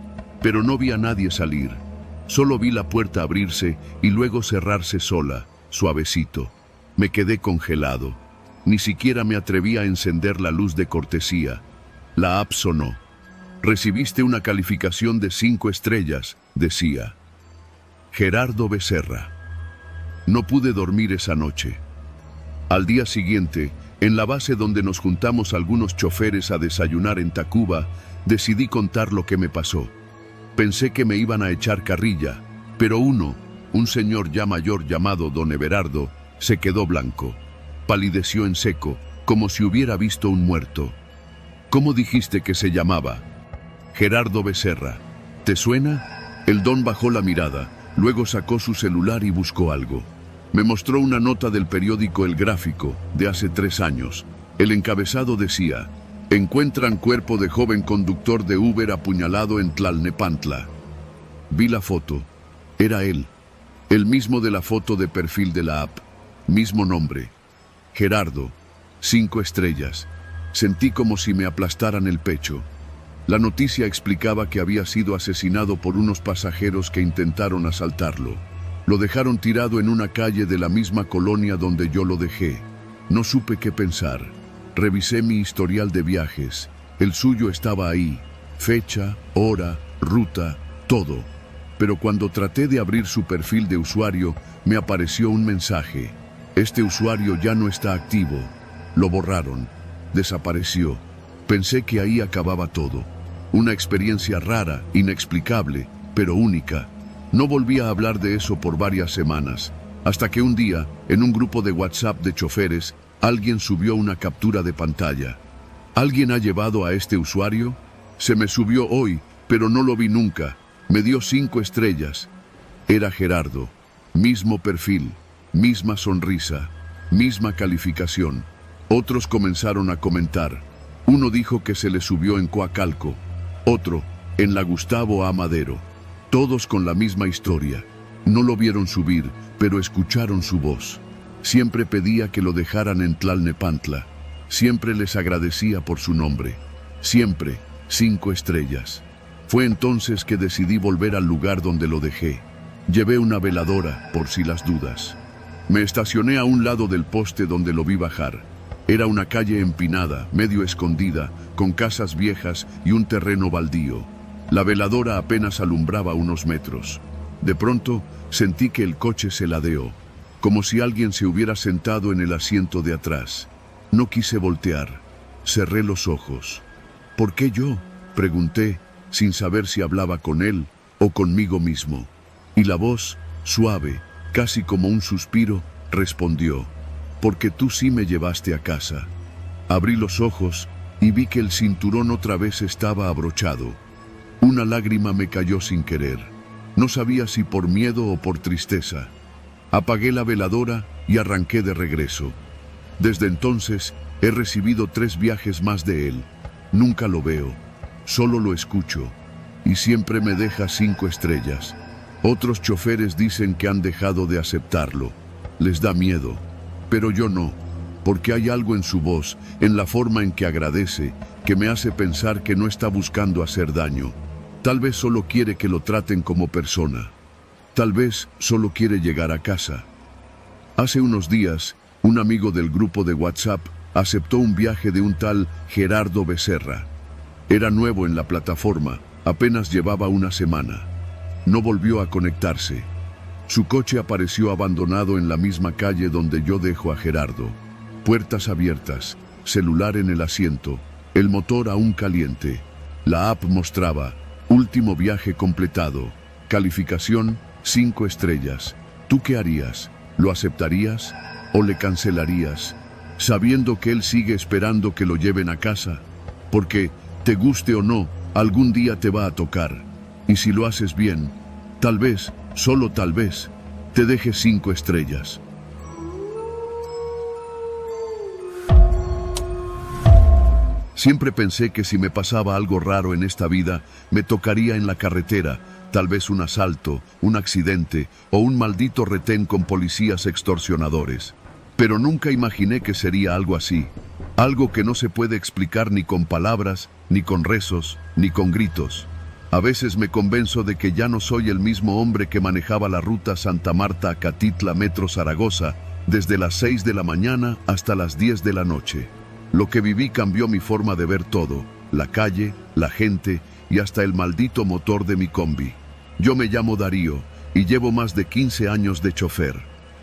pero no vi a nadie salir. Solo vi la puerta abrirse y luego cerrarse sola, suavecito. Me quedé congelado. Ni siquiera me atreví a encender la luz de cortesía. La app sonó. Recibiste una calificación de 5 estrellas, decía. Gerardo Becerra. No pude dormir esa noche. Al día siguiente, en la base donde nos juntamos algunos choferes a desayunar en Tacuba, decidí contar lo que me pasó. Pensé que me iban a echar carrilla, pero un señor ya mayor llamado don Everardo, se quedó blanco. Palideció en seco, como si hubiera visto un muerto. ¿Cómo dijiste que se llamaba? Gerardo Becerra. ¿Te suena? El don bajó la mirada, luego sacó su celular y buscó algo. Me mostró una nota del periódico El Gráfico, de hace 3 años. El encabezado decía: encuentran cuerpo de joven conductor de Uber apuñalado en Tlalnepantla. Vi la foto. Era él. El mismo de la foto de perfil de la app. Mismo nombre. Gerardo. 5 estrellas. Sentí como si me aplastaran el pecho. La noticia explicaba que había sido asesinado por unos pasajeros que intentaron asaltarlo. Lo dejaron tirado en una calle de la misma colonia donde yo lo dejé. No supe qué pensar. Revisé mi historial de viajes. El suyo estaba ahí. Fecha, hora, ruta, todo. Pero cuando traté de abrir su perfil de usuario, me apareció un mensaje. Este usuario ya no está activo. Lo borraron. Desapareció. Pensé que ahí acababa todo. Una experiencia rara, inexplicable, pero única. No volví a hablar de eso por varias semanas, hasta que un día, en un grupo de WhatsApp de choferes, alguien subió una captura de pantalla. ¿Alguien ha llevado a este usuario? Se me subió hoy, pero no lo vi nunca. Me dio 5 estrellas. Era Gerardo. Mismo perfil, misma sonrisa, misma calificación. Otros comenzaron a comentar. Uno dijo que se le subió en Coacalco, otro en la Gustavo A. Madero. Todos con la misma historia. No lo vieron subir, pero escucharon su voz. Siempre pedía que lo dejaran en Tlalnepantla. Siempre les agradecía por su nombre. Siempre 5 estrellas. Fue entonces que decidí volver al lugar donde lo dejé. Llevé una veladora, por si las dudas. Me estacioné a un lado del poste donde lo vi bajar. Era una calle empinada, medio escondida, con casas viejas y un terreno baldío. La veladora apenas alumbraba unos metros. De pronto, sentí que el coche se ladeó, como si alguien se hubiera sentado en el asiento de atrás. No quise voltear. Cerré los ojos. ¿Por qué yo?, pregunté, sin saber si hablaba con él o conmigo mismo. Y la voz, suave, casi como un suspiro, respondió: porque tú sí me llevaste a casa. Abrí los ojos y vi que el cinturón otra vez estaba abrochado. Una lágrima me cayó sin querer. No sabía si por miedo o por tristeza. Apagué la veladora y arranqué de regreso. Desde entonces he recibido 3 viajes más de él. Nunca lo veo, solo lo escucho. Y siempre me deja 5 estrellas. Otros choferes dicen que han dejado de aceptarlo. Les da miedo. Pero yo no, porque hay algo en su voz, en la forma en que agradece, que me hace pensar que no está buscando hacer daño. Tal vez solo quiere que lo traten como persona. Tal vez solo quiere llegar a casa. Hace unos días, un amigo del grupo de WhatsApp aceptó un viaje de un tal Gerardo Becerra. Era nuevo en la plataforma, apenas llevaba una semana. No volvió a conectarse. Su coche apareció abandonado en la misma calle donde yo dejo a Gerardo. Puertas abiertas, celular en el asiento, el motor aún caliente. La app mostraba: último viaje completado, calificación 5 estrellas. ¿Tú qué harías? ¿Lo aceptarías o le cancelarías, sabiendo que él sigue esperando que lo lleven a casa? Porque, te guste o no, algún día te va a tocar. Y si lo haces bien, tal vez, solo tal vez, te deje 5 estrellas. Siempre pensé que si me pasaba algo raro en esta vida, me tocaría en la carretera, tal vez un asalto, un accidente o un maldito retén con policías extorsionadores. Pero nunca imaginé que sería algo así, algo que no se puede explicar ni con palabras ni con rezos, ni con gritos. A veces me convenzo de que ya no soy el mismo hombre que manejaba la ruta Santa Marta-Acatitla Metro Zaragoza desde las 6 de la mañana hasta las 10 de la noche. Lo que viví cambió mi forma de ver todo, la calle, la gente y hasta el maldito motor de mi combi. Yo me llamo Darío y llevo más de 15 años de chofer.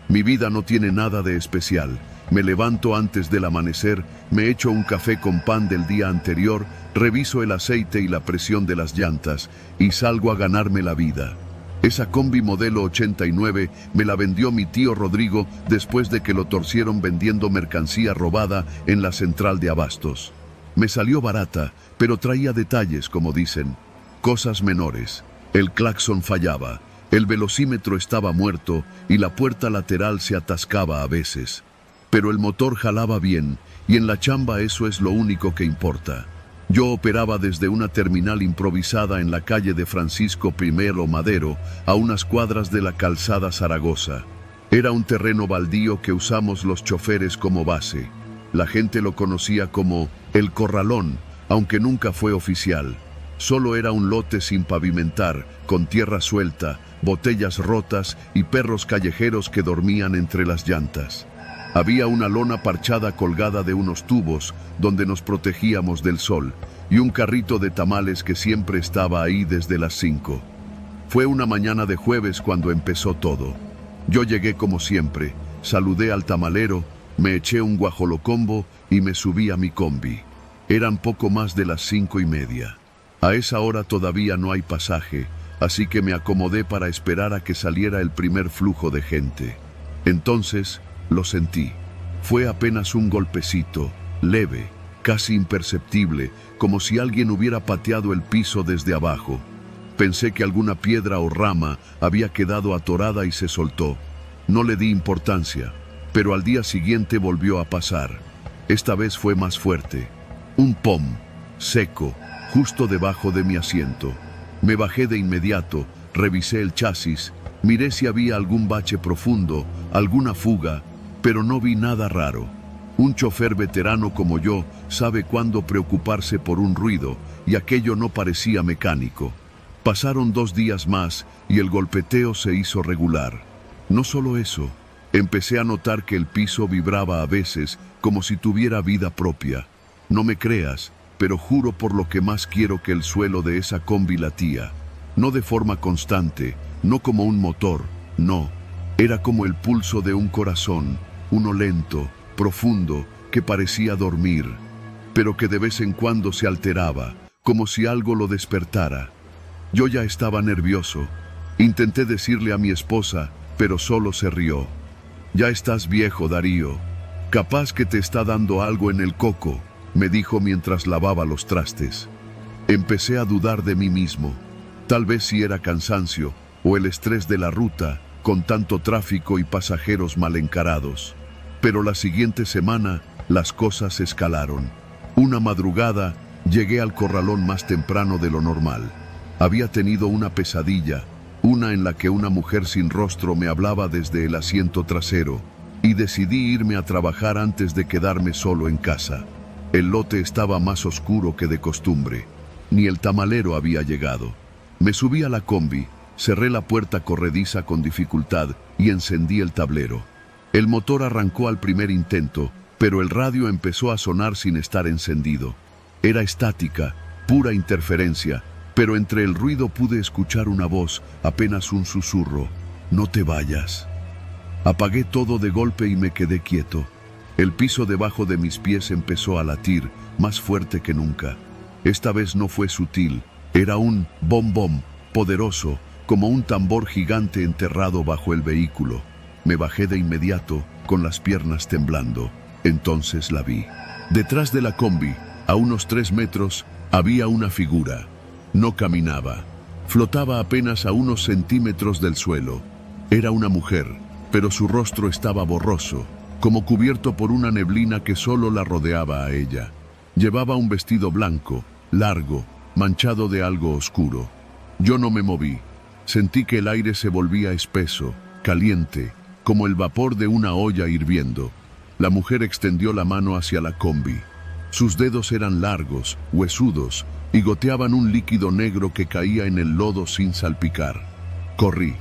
Mi vida no tiene nada de especial. Me levanto antes del amanecer, me echo un café con pan del día anterior, reviso el aceite y la presión de las llantas y salgo a ganarme la vida. Esa combi modelo 89 me la vendió mi tío Rodrigo después de que lo torcieron vendiendo mercancía robada en la central de abastos. Me salió barata, pero traía detalles, como dicen, cosas menores. El claxon fallaba, el velocímetro estaba muerto y la puerta lateral se atascaba a veces. Pero el motor jalaba bien, y en la chamba eso es lo único que importa. Yo operaba desde una terminal improvisada en la calle de Francisco I. Madero, a unas cuadras de la calzada Zaragoza. Era un terreno baldío que usamos los choferes como base. La gente lo conocía como El Corralón, aunque nunca fue oficial. Solo era un lote sin pavimentar, con tierra suelta, botellas rotas y perros callejeros que dormían entre las llantas. Había una lona parchada colgada de unos tubos donde nos protegíamos del sol y un carrito de tamales que siempre estaba ahí desde las 5. Fue una mañana de jueves cuando empezó todo. Yo llegué como siempre, saludé al tamalero, me eché un guajolocombo y me subí a mi combi. Eran poco más de las 5:30. A esa hora todavía no hay pasaje, así que me acomodé para esperar a que saliera el primer flujo de gente. Entonces lo sentí. Fue apenas un golpecito, leve, casi imperceptible, como si alguien hubiera pateado el piso desde abajo. Pensé que alguna piedra o rama había quedado atorada y se soltó. No le di importancia, pero al día siguiente volvió a pasar. Esta vez fue más fuerte. Un pom, seco, justo debajo de mi asiento. Me bajé de inmediato, revisé el chasis, miré si había algún bache profundo, alguna fuga, pero no vi nada raro. Un chofer veterano como yo sabe cuándo preocuparse por un ruido, y aquello no parecía mecánico. Pasaron 2 días más y el golpeteo se hizo regular. No solo eso, empecé a notar que el piso vibraba a veces como si tuviera vida propia. No me creas, pero juro por lo que más quiero que el suelo de esa combi latía. No de forma constante, no como un motor, no. Era como el pulso de un corazón, uno lento, profundo, que parecía dormir, pero que de vez en cuando se alteraba, como si algo lo despertara. Yo ya estaba nervioso. Intenté decirle a mi esposa, pero solo se rió. «Ya estás viejo, Darío. Capaz que te está dando algo en el coco», me dijo mientras lavaba los trastes. Empecé a dudar de mí mismo. Tal vez si era cansancio o el estrés de la ruta, con tanto tráfico y pasajeros mal encarados. Pero la siguiente semana las cosas escalaron. Una madrugada llegué al corralón más temprano de lo normal. Había tenido una pesadilla, una en la que una mujer sin rostro me hablaba desde el asiento trasero, y decidí irme a trabajar antes de quedarme solo en casa. El lote estaba más oscuro que de costumbre. Ni el tamalero había llegado. Me subí a la combi, cerré la puerta corrediza con dificultad y encendí el tablero. El motor arrancó al primer intento, pero el radio empezó a sonar sin estar encendido. Era estática, pura interferencia, pero entre el ruido pude escuchar una voz, apenas un susurro. «No te vayas». Apagué todo de golpe y me quedé quieto. El piso debajo de mis pies empezó a latir, más fuerte que nunca. Esta vez no fue sutil, era un bom bom, poderoso, como un tambor gigante enterrado bajo el vehículo. Me bajé de inmediato, con las piernas temblando. Entonces la vi. Detrás de la combi, a unos 3 metros, había una figura. No caminaba. Flotaba apenas a unos centímetros del suelo. Era una mujer, pero su rostro estaba borroso, como cubierto por una neblina que solo la rodeaba a ella. Llevaba un vestido blanco, largo, manchado de algo oscuro. Yo no me moví. Sentí que el aire se volvía espeso, caliente, como el vapor de una olla hirviendo. La mujer extendió la mano hacia la combi. Sus dedos eran largos, huesudos, y goteaban un líquido negro que caía en el lodo sin salpicar. Corrí.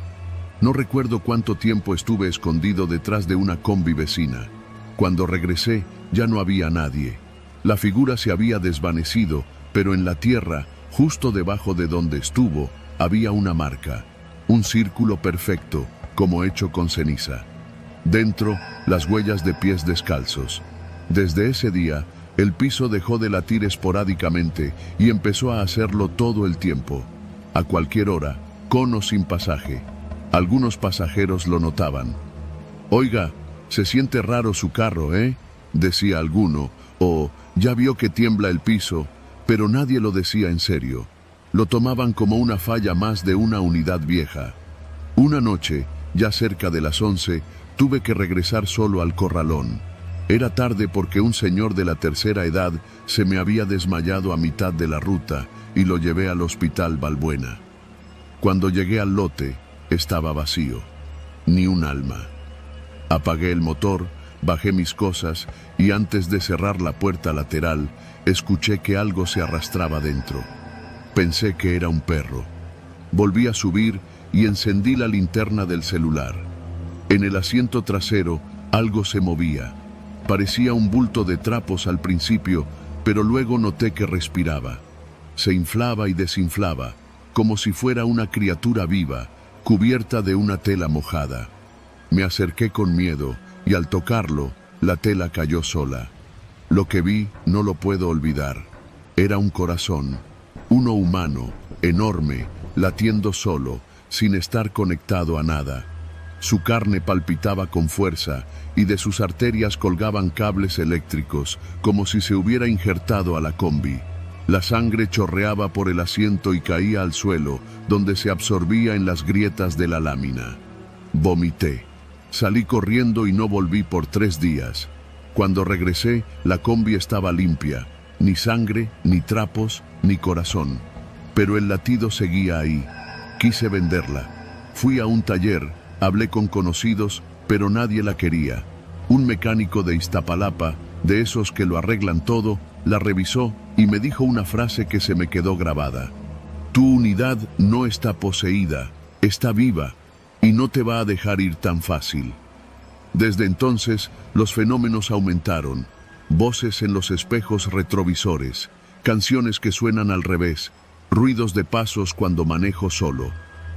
No recuerdo cuánto tiempo estuve escondido detrás de una combi vecina. Cuando regresé, ya no había nadie. La figura se había desvanecido, pero en la tierra, justo debajo de donde estuvo, había una marca. Un círculo perfecto, como hecho con ceniza. Dentro, las huellas de pies descalzos. Desde ese día, el piso dejó de latir esporádicamente y empezó a hacerlo todo el tiempo. A cualquier hora, con o sin pasaje. Algunos pasajeros lo notaban. «Oiga, se siente raro su carro, ¿eh?», decía alguno, o «ya vio que tiembla el piso», pero nadie lo decía en serio. Lo tomaban como una falla más de una unidad vieja. Una noche, ya cerca de las 11, tuve que regresar solo al corralón. Era tarde porque un señor de la tercera edad se me había desmayado a mitad de la ruta y lo llevé al hospital Balbuena. Cuando llegué al lote, estaba vacío. Ni un alma. Apagué el motor, bajé mis cosas y antes de cerrar la puerta lateral, escuché que algo se arrastraba dentro. Pensé que era un perro. Volví a subir y encendí la linterna del celular. En el asiento trasero, algo se movía. Parecía un bulto de trapos al principio, pero luego noté que respiraba. Se inflaba y desinflaba, como si fuera una criatura viva, cubierta de una tela mojada. Me acerqué con miedo y al tocarlo, la tela cayó sola. Lo que vi no lo puedo olvidar. Era un corazón, uno humano, enorme, latiendo solo, sin estar conectado a nada. Su carne palpitaba con fuerza y de sus arterias colgaban cables eléctricos, como si se hubiera injertado a la combi. La sangre chorreaba por el asiento y caía al suelo, donde se absorbía en las grietas de la lámina. Vomité. Salí corriendo y no volví por 3 días. Cuando regresé, la combi estaba limpia. Ni sangre, ni trapos, ni corazón. Pero el latido seguía ahí. Quise venderla. Fui a un taller, hablé con conocidos, pero nadie la quería. Un mecánico de Iztapalapa, de esos que lo arreglan todo, la revisó y me dijo una frase que se me quedó grabada. Tu unidad no está poseída, está viva y no te va a dejar ir tan fácil. Desde entonces, los fenómenos aumentaron. Voces en los espejos retrovisores, canciones que suenan al revés, ruidos de pasos cuando manejo solo.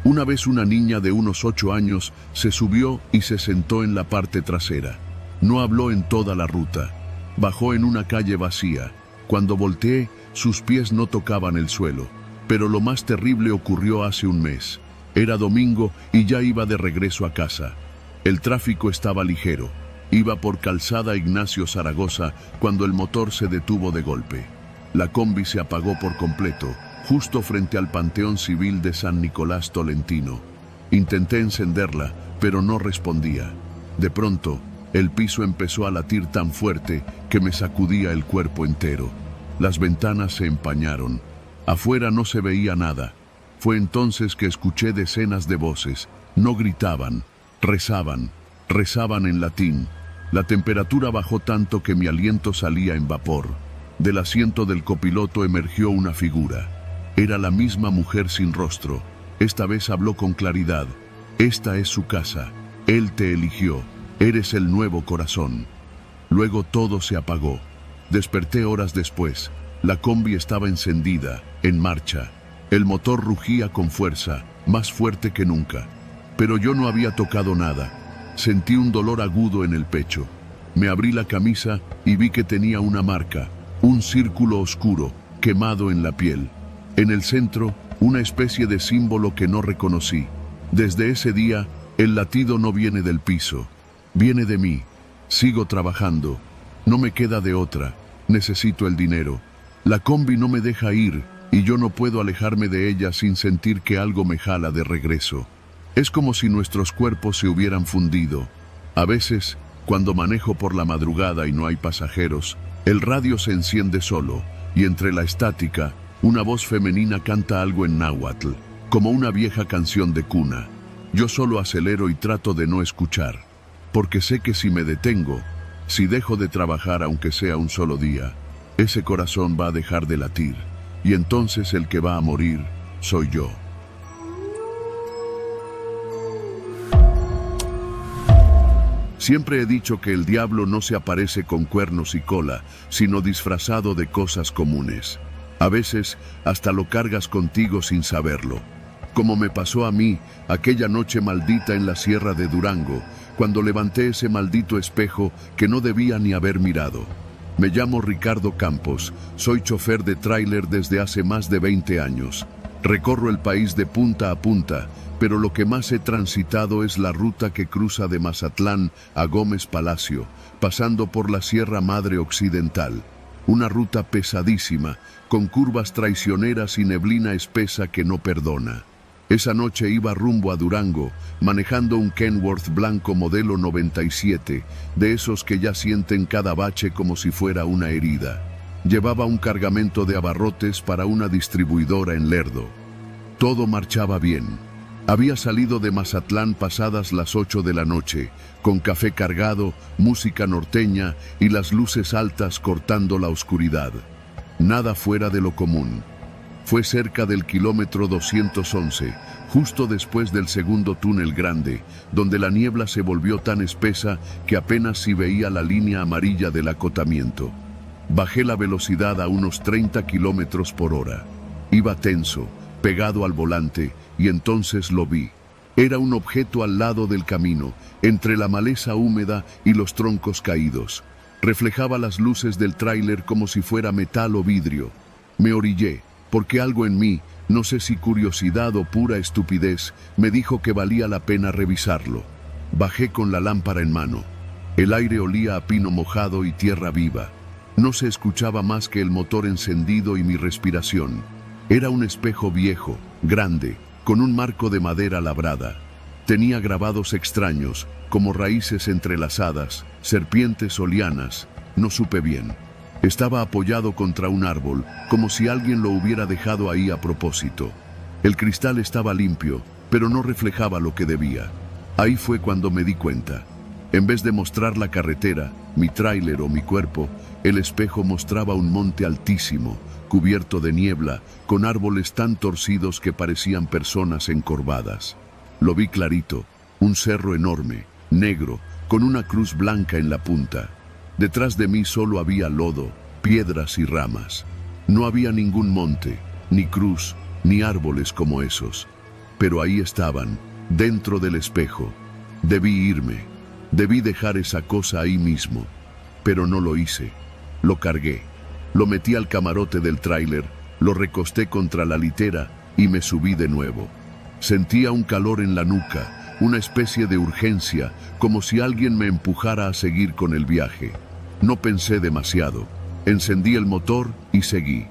Una vez una niña de unos 8 años se subió y se sentó en la parte trasera. No habló en toda la ruta. Bajó en una calle vacía. Cuando volteé, sus pies no tocaban el suelo. Pero lo más terrible ocurrió hace un mes. Era domingo y ya iba de regreso a casa. El tráfico estaba ligero. Iba por Calzada Ignacio Zaragoza cuando el motor se detuvo de golpe. La combi se apagó por completo, justo frente al Panteón Civil de San Nicolás Tolentino. Intenté encenderla, pero no respondía. De pronto, el piso empezó a latir tan fuerte que me sacudía el cuerpo entero. Las ventanas se empañaron. Afuera no se veía nada. Fue entonces que escuché decenas de voces. No gritaban, rezaban en latín. La temperatura bajó tanto que mi aliento salía en vapor. Del asiento del copiloto emergió una figura. Era la misma mujer sin rostro. Esta vez habló con claridad. Esta es su casa. Él te eligió. Eres el nuevo corazón. Luego todo se apagó. Desperté horas después. La combi estaba encendida, en marcha. El motor rugía con fuerza, más fuerte que nunca. Pero yo no había tocado nada. Sentí un dolor agudo en el pecho. Me abrí la camisa y vi que tenía una marca, un círculo oscuro, quemado en la piel. En el centro, una especie de símbolo que no reconocí. Desde ese día, el latido no viene del piso. Viene de mí. Sigo trabajando. No me queda de otra. Necesito el dinero. La combi no me deja ir y yo no puedo alejarme de ella sin sentir que algo me jala de regreso. Es como si nuestros cuerpos se hubieran fundido. A veces, cuando manejo por la madrugada y no hay pasajeros, el radio se enciende solo y entre la estática, una voz femenina canta algo en náhuatl, como una vieja canción de cuna. Yo solo acelero y trato de no escuchar, porque sé que si me detengo, si dejo de trabajar aunque sea un solo día, Ese corazón va a dejar de latir, y entonces el que va a morir soy yo. Siempre he dicho que el diablo no se aparece con cuernos y cola, sino disfrazado de cosas comunes. A veces hasta lo cargas contigo sin saberlo. Como me pasó a mí aquella noche maldita en la Sierra de Durango, cuando levanté ese maldito espejo que no debía ni haber mirado. Me llamo Ricardo Campos, soy chofer de tráiler desde hace más de 20 años. Recorro el país de punta a punta, pero lo que más he transitado es la ruta que cruza de Mazatlán a Gómez Palacio, pasando por la Sierra Madre Occidental. Una ruta pesadísima, con curvas traicioneras y neblina espesa que no perdona. Esa noche iba rumbo a Durango, manejando un Kenworth blanco modelo 97, de esos que ya sienten cada bache como si fuera una herida. Llevaba un cargamento de abarrotes para una distribuidora en Lerdo. Todo marchaba bien. Había salido de Mazatlán pasadas las 8 de la noche, con café cargado, música norteña y las luces altas cortando la oscuridad. Nada fuera de lo común. Fue cerca del kilómetro 211, justo después del segundo túnel grande, donde la niebla se volvió tan espesa que apenas si veía la línea amarilla del acotamiento. Bajé la velocidad a unos 30 kilómetros por hora. Iba tenso, pegado al volante, y entonces lo vi. Era un objeto al lado del camino, entre la maleza húmeda y los troncos caídos. Reflejaba las luces del tráiler como si fuera metal o vidrio. Me orillé, porque algo en mí, no sé si curiosidad o pura estupidez, me dijo que valía la pena revisarlo. Bajé con la lámpara en mano. El aire olía a pino mojado y tierra viva. No se escuchaba más que el motor encendido y mi respiración. Era un espejo viejo, grande, con un marco de madera labrada. Tenía grabados extraños, como raíces entrelazadas, serpientes o lianas. No supe bien. Estaba apoyado contra un árbol, como si alguien lo hubiera dejado ahí a propósito. El cristal estaba limpio, pero no reflejaba lo que debía. Ahí fue cuando me di cuenta. En vez de mostrar la carretera, mi tráiler o mi cuerpo, el espejo mostraba un monte altísimo, cubierto de niebla, con árboles tan torcidos que parecían personas encorvadas. Lo vi clarito, un cerro enorme, negro, con una cruz blanca en la punta. Detrás de mí solo había lodo, piedras y ramas. No había ningún monte, ni cruz, ni árboles como esos. Pero ahí estaban, dentro del espejo. Debí irme, debí dejar esa cosa ahí mismo. Pero no lo hice. Lo cargué. Lo metí al camarote del tráiler, lo recosté contra la litera y me subí de nuevo. Sentía un calor en la nuca, una especie de urgencia, como si alguien me empujara a seguir con el viaje. No pensé demasiado. Encendí el motor y seguí.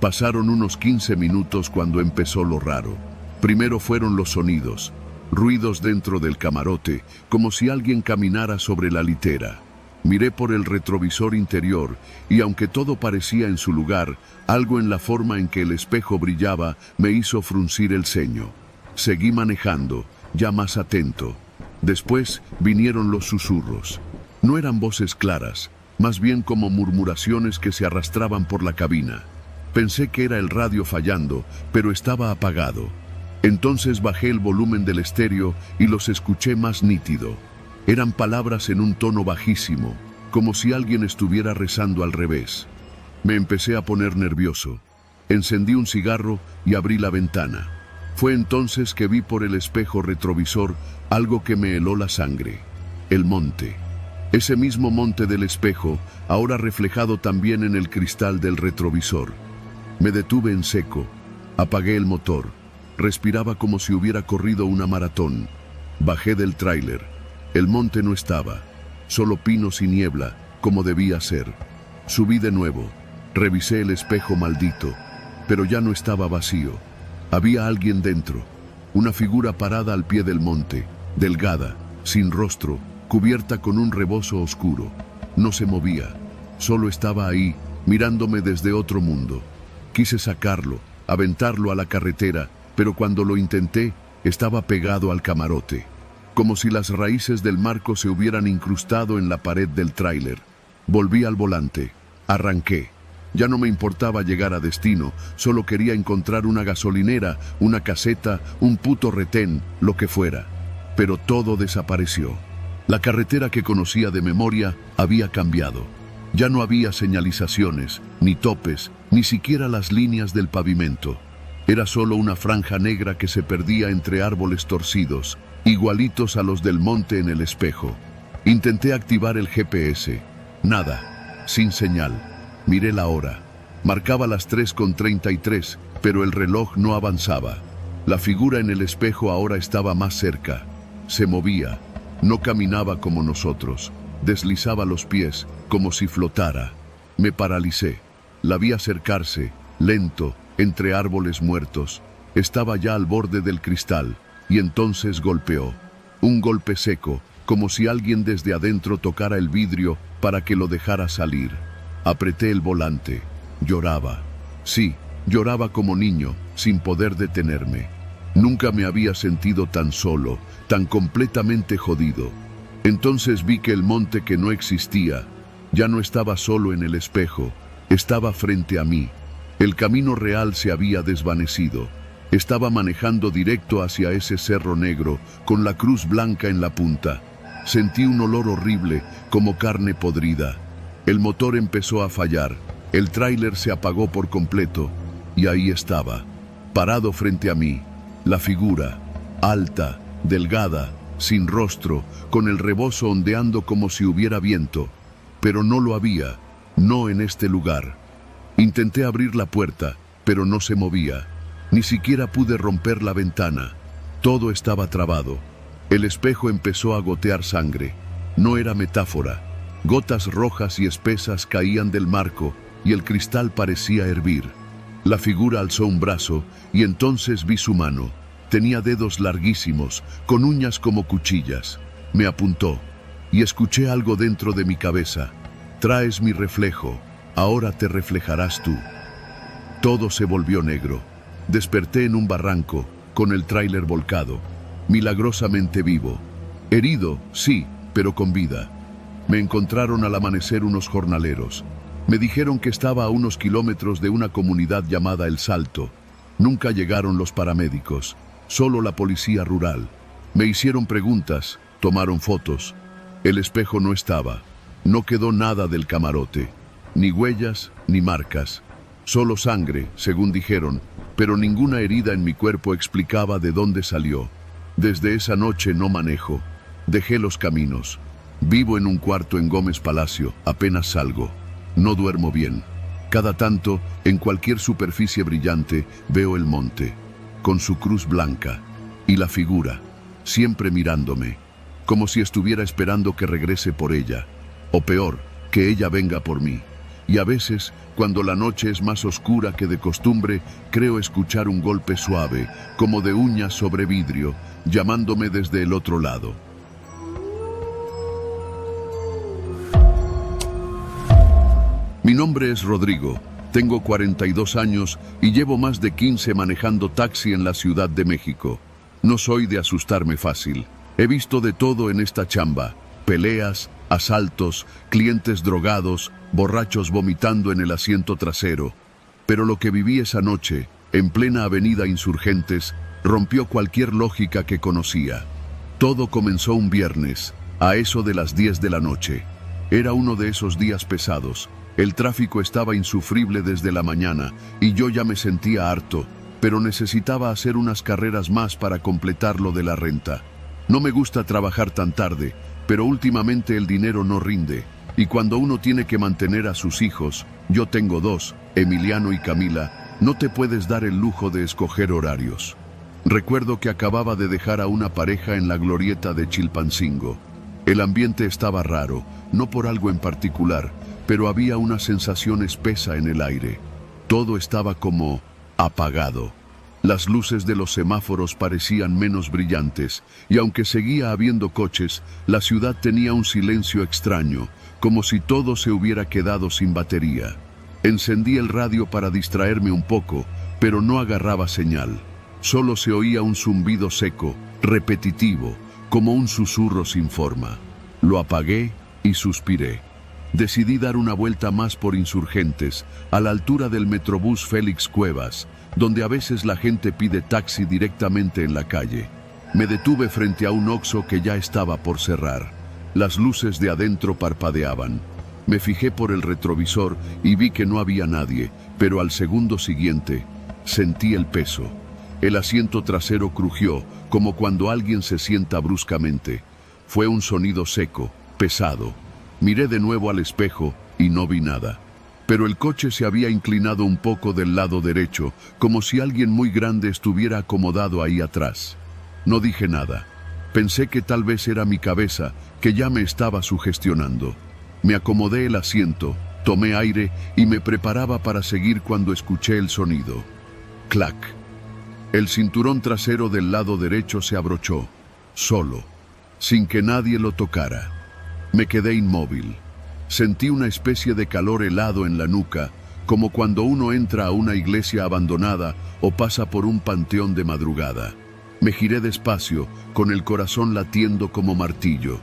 Pasaron unos 15 minutos cuando empezó lo raro. Primero fueron los sonidos, ruidos dentro del camarote, como si alguien caminara sobre la litera. Miré por el retrovisor interior y aunque todo parecía en su lugar, algo en la forma en que el espejo brillaba me hizo fruncir el ceño. Seguí manejando, ya más atento. Después vinieron los susurros. No eran voces claras, más bien como murmuraciones que se arrastraban por la cabina. Pensé que era el radio fallando, pero estaba apagado. Entonces bajé el volumen del estéreo y los escuché más nítido. Eran palabras en un tono bajísimo, como si alguien estuviera rezando al revés. Me empecé a poner nervioso. Encendí un cigarro y abrí la ventana. Fue entonces que vi por el espejo retrovisor algo que me heló la sangre. El monte. Ese mismo monte del espejo, ahora reflejado también en el cristal del retrovisor. Me detuve en seco. Apagué el motor. Respiraba como si hubiera corrido una maratón. Bajé del tráiler. El monte no estaba. Solo pinos y niebla, como debía ser. Subí de nuevo. Revisé el espejo maldito. Pero ya no estaba vacío. Había alguien dentro. Una figura parada al pie del monte, delgada, sin rostro, cubierta con un rebozo oscuro. No se movía, solo estaba ahí, mirándome desde otro mundo. Quise sacarlo, aventarlo a la carretera, pero cuando lo intenté, estaba pegado al camarote, como si las raíces del marco se hubieran incrustado en la pared del tráiler. Volví al volante, arranqué. Ya no me importaba llegar a destino, solo quería encontrar una gasolinera, una caseta, un puto retén, lo que fuera. Pero todo desapareció. La carretera que conocía de memoria había cambiado. Ya no había señalizaciones, ni topes, ni siquiera las líneas del pavimento. Era solo una franja negra que se perdía entre árboles torcidos, igualitos a los del monte en el espejo. Intenté activar el GPS. Nada, sin señal. Miré la hora. Marcaba las 3:33, pero el reloj no avanzaba. La figura en el espejo ahora estaba más cerca. Se movía. No caminaba como nosotros. Deslizaba los pies, como si flotara. Me paralicé. La vi acercarse, lento, entre árboles muertos. Estaba ya al borde del cristal, y entonces golpeó. Un golpe seco, como si alguien desde adentro tocara el vidrio para que lo dejara salir. Apreté el volante. Lloraba. Sí, lloraba como niño, sin poder detenerme. Nunca me había sentido tan solo, tan completamente jodido. Entonces vi que el monte que no existía, ya no estaba solo en el espejo, estaba frente a mí. El camino real se había desvanecido. Estaba manejando directo hacia ese cerro negro, con la cruz blanca en la punta. Sentí un olor horrible, como carne podrida. El motor empezó a fallar, el tráiler se apagó por completo, y ahí estaba, parado frente a mí, la figura, alta, delgada, sin rostro, con el rebozo ondeando como si hubiera viento. Pero no lo había, no en este lugar. Intenté abrir la puerta, pero no se movía. Ni siquiera pude romper la ventana. Todo estaba trabado. El espejo empezó a gotear sangre. No era metáfora. Gotas rojas y espesas caían del marco y el cristal parecía hervir. La figura alzó un brazo y entonces vi su mano. Tenía dedos larguísimos, con uñas como cuchillas. Me apuntó y escuché algo dentro de mi cabeza. Traes mi reflejo, ahora te reflejarás tú. Todo se volvió negro. Desperté en un barranco, con el tráiler volcado, milagrosamente vivo. Herido, sí, pero con vida. Me encontraron al amanecer unos jornaleros. Me dijeron que estaba a unos kilómetros de una comunidad llamada El Salto. Nunca llegaron los paramédicos, solo la policía rural. Me hicieron preguntas, tomaron fotos. El espejo no estaba. No quedó nada del camarote. Ni huellas, ni marcas. Solo sangre, según dijeron, pero ninguna herida en mi cuerpo explicaba de dónde salió. Desde esa noche no manejo. Dejé los caminos. Vivo en un cuarto en Gómez Palacio, apenas salgo. No duermo bien. Cada tanto, en cualquier superficie brillante, veo el monte, con su cruz blanca, y la figura, siempre mirándome, como si estuviera esperando que regrese por ella, o peor, que ella venga por mí. Y a veces, cuando la noche es más oscura que de costumbre, creo escuchar un golpe suave, como de uñas sobre vidrio, llamándome desde el otro lado. Mi nombre es Rodrigo, tengo 42 años y llevo más de 15 manejando taxi en la Ciudad de México. No soy de asustarme fácil. He visto de todo en esta chamba: peleas, asaltos, clientes drogados, borrachos vomitando en el asiento trasero. Pero lo que viví esa noche, en plena avenida Insurgentes, rompió cualquier lógica que conocía. Todo comenzó un viernes, a eso de las 10 de la noche. Era uno de esos días pesados. El tráfico estaba insufrible desde la mañana y yo ya me sentía harto, pero necesitaba hacer unas carreras más para completar lo de la renta. No me gusta trabajar tan tarde, pero últimamente el dinero no rinde, y cuando uno tiene que mantener a sus hijos, yo tengo 2, Emiliano y Camila, no te puedes dar el lujo de escoger horarios. Recuerdo que acababa de dejar a una pareja en la glorieta de Chilpancingo. El ambiente estaba raro, no por algo en particular, pero había una sensación espesa en el aire. Todo estaba como apagado. Las luces de los semáforos parecían menos brillantes, y aunque seguía habiendo coches, la ciudad tenía un silencio extraño, como si todo se hubiera quedado sin batería. Encendí el radio para distraerme un poco, pero no agarraba señal. Solo se oía un zumbido seco, repetitivo, como un susurro sin forma. Lo apagué y suspiré. Decidí dar una vuelta más por Insurgentes, a la altura del Metrobús Félix Cuevas, donde a veces la gente pide taxi directamente en la calle. Me detuve frente a un Oxxo que ya estaba por cerrar. Las luces de adentro parpadeaban. Me fijé por el retrovisor y vi que no había nadie, pero al segundo siguiente sentí el peso. El asiento trasero crujió, como cuando alguien se sienta bruscamente. Fue un sonido seco, pesado. Miré de nuevo al espejo y no vi nada. Pero el coche se había inclinado un poco del lado derecho, como si alguien muy grande estuviera acomodado ahí atrás. No dije nada. Pensé que tal vez era mi cabeza, que ya me estaba sugestionando. Me acomodé el asiento, tomé aire y me preparaba para seguir cuando escuché el sonido. Clac. El cinturón trasero del lado derecho se abrochó, solo, sin que nadie lo tocara. Me quedé inmóvil. Sentí una especie de calor helado en la nuca, como cuando uno entra a una iglesia abandonada o pasa por un panteón de madrugada. Me giré despacio, con el corazón latiendo como martillo.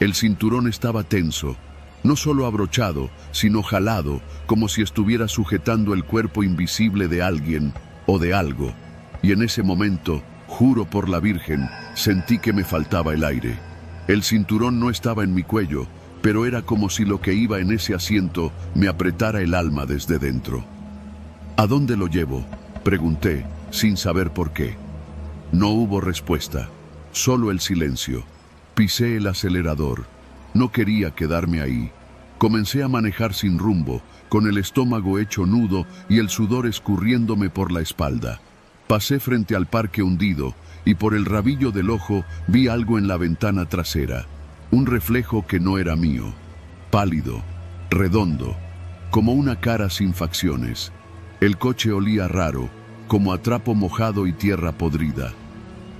El cinturón estaba tenso, no solo abrochado, sino jalado, como si estuviera sujetando el cuerpo invisible de alguien o de algo. Y en ese momento, juro por la Virgen, sentí que me faltaba el aire. El cinturón no estaba en mi cuello, pero era como si lo que iba en ese asiento me apretara el alma desde dentro. ¿A dónde lo llevo?, pregunté, sin saber por qué. No hubo respuesta, solo el silencio. Pisé el acelerador. No quería quedarme ahí. Comencé a manejar sin rumbo, con el estómago hecho nudo y el sudor escurriéndome por la espalda. Pasé frente al parque hundido y por el rabillo del ojo vi algo en la ventana trasera. Un reflejo que no era mío. Pálido, redondo, como una cara sin facciones. El coche olía raro, como a trapo mojado y tierra podrida.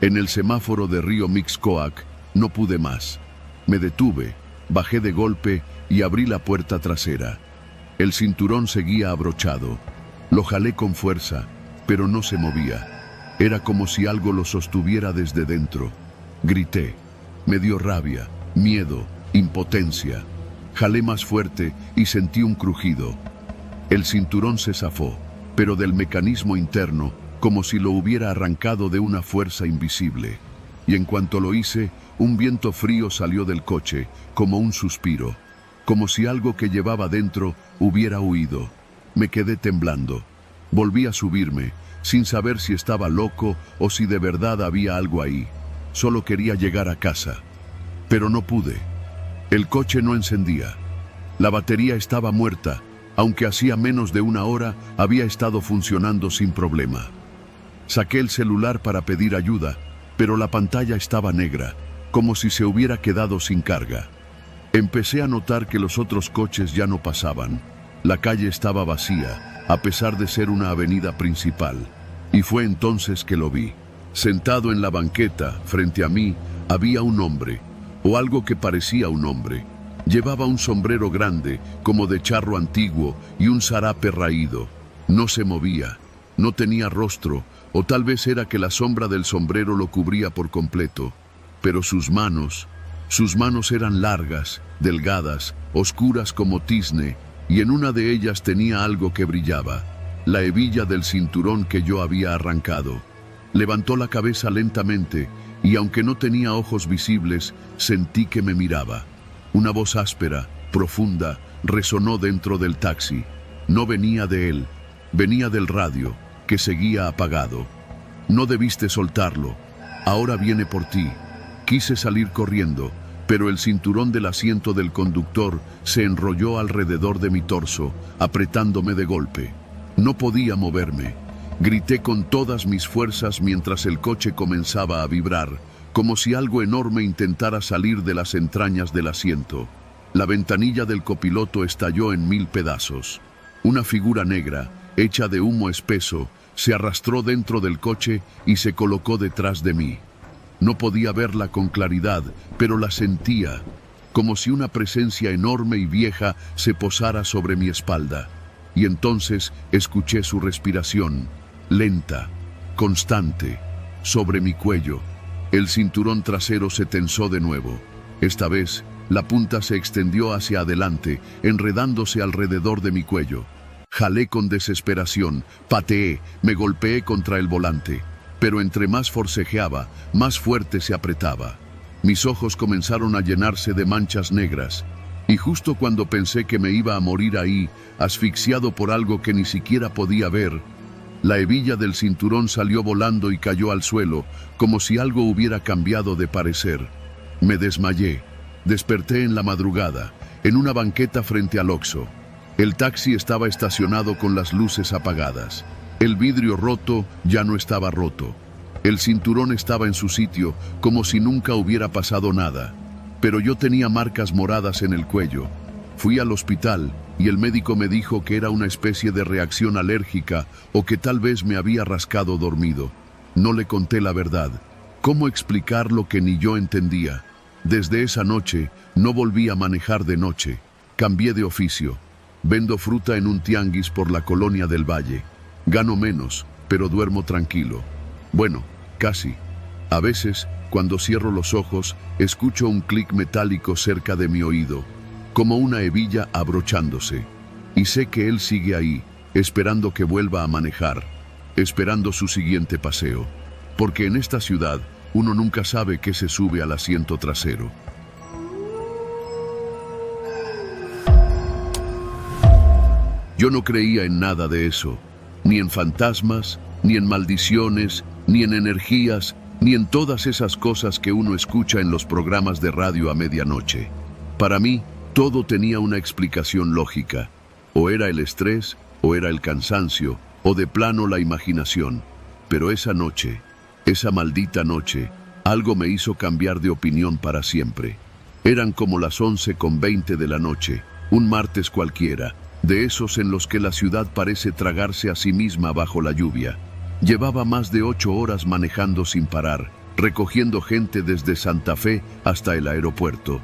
En el semáforo de Río Mixcoac no pude más. Me detuve, bajé de golpe y abrí la puerta trasera. El cinturón seguía abrochado. Lo jalé con fuerza, pero no se movía. Era como si algo lo sostuviera desde dentro. Grité. Me dio rabia, miedo, impotencia. Jalé más fuerte y sentí un crujido. El cinturón se zafó, pero del mecanismo interno, como si lo hubiera arrancado de una fuerza invisible. Y en cuanto lo hice, un viento frío salió del coche, como un suspiro, como si algo que llevaba dentro hubiera huido. Me quedé temblando. Volví a subirme, sin saber si estaba loco o si de verdad había algo ahí. Solo quería llegar a casa. Pero no pude. El coche no encendía. La batería estaba muerta, aunque hacía menos de una hora había estado funcionando sin problema. Saqué el celular para pedir ayuda, pero la pantalla estaba negra, como si se hubiera quedado sin carga. Empecé a notar que los otros coches ya no pasaban. La calle estaba vacía, a pesar de ser una avenida principal. Y fue entonces que lo vi. Sentado en la banqueta, frente a mí, había un hombre, o algo que parecía un hombre. Llevaba un sombrero grande, como de charro antiguo, y un zarape raído. No se movía, no tenía rostro, o tal vez era que la sombra del sombrero lo cubría por completo. Pero sus manos eran largas, delgadas, oscuras como tizne, y en una de ellas tenía algo que brillaba, la hebilla del cinturón que yo había arrancado. Levantó la cabeza lentamente, y aunque no tenía ojos visibles, sentí que me miraba. Una voz áspera, profunda, resonó dentro del taxi. No venía de él, venía del radio, que seguía apagado. No debiste soltarlo, ahora viene por ti. Quise salir corriendo, pero el cinturón del asiento del conductor se enrolló alrededor de mi torso, apretándome de golpe. No podía moverme. Grité con todas mis fuerzas mientras el coche comenzaba a vibrar, como si algo enorme intentara salir de las entrañas del asiento. La ventanilla del copiloto estalló en 1000 pedazos. Una figura negra, hecha de humo espeso, se arrastró dentro del coche y se colocó detrás de mí. No podía verla con claridad, pero la sentía, como si una presencia enorme y vieja se posara sobre mi espalda. Y entonces escuché su respiración, lenta, constante, sobre mi cuello. El cinturón trasero se tensó de nuevo. Esta vez La punta se extendió hacia adelante, enredándose alrededor de mi cuello. Jalé con desesperación, pateé, me golpeé contra el volante. Pero entre más forcejeaba, más fuerte se apretaba. Mis ojos comenzaron a llenarse de manchas negras. Y justo cuando pensé que me iba a morir ahí, asfixiado por algo que ni siquiera podía ver, la hebilla del cinturón salió volando y cayó al suelo, como si algo hubiera cambiado de parecer. Me desmayé. Desperté en la madrugada, en una banqueta frente al Oxxo. El taxi estaba estacionado con las luces apagadas. El vidrio roto ya no estaba roto. El cinturón estaba en su sitio, como si nunca hubiera pasado nada. Pero yo tenía marcas moradas en el cuello. Fui al hospital y el médico me dijo que era una especie de reacción alérgica o que tal vez me había rascado dormido. No le conté la verdad. ¿Cómo explicar lo que ni yo entendía? Desde esa noche no volví a manejar de noche. Cambié de oficio. Vendo fruta en un tianguis por la colonia del Valle. Gano menos, pero duermo tranquilo. Bueno, casi. A veces, cuando cierro los ojos, escucho un clic metálico cerca de mi oído, como una hebilla abrochándose. Y sé que él sigue ahí, esperando que vuelva a manejar, esperando su siguiente paseo. Porque en esta ciudad, uno nunca sabe qué se sube al asiento trasero. Yo no creía en nada de eso, ni en fantasmas, ni en maldiciones, ni en energías, ni en todas esas cosas que uno escucha en los programas de radio a medianoche. Para mí, todo tenía una explicación lógica. O era el estrés, o era el cansancio, o de plano la imaginación. Pero esa noche, esa maldita noche, algo me hizo cambiar de opinión para siempre. Eran como las 11:20 de la noche, un martes cualquiera, de esos en los que la ciudad parece tragarse a sí misma bajo la lluvia. Llevaba más de 8 horas manejando sin parar, recogiendo gente desde Santa Fe hasta el aeropuerto.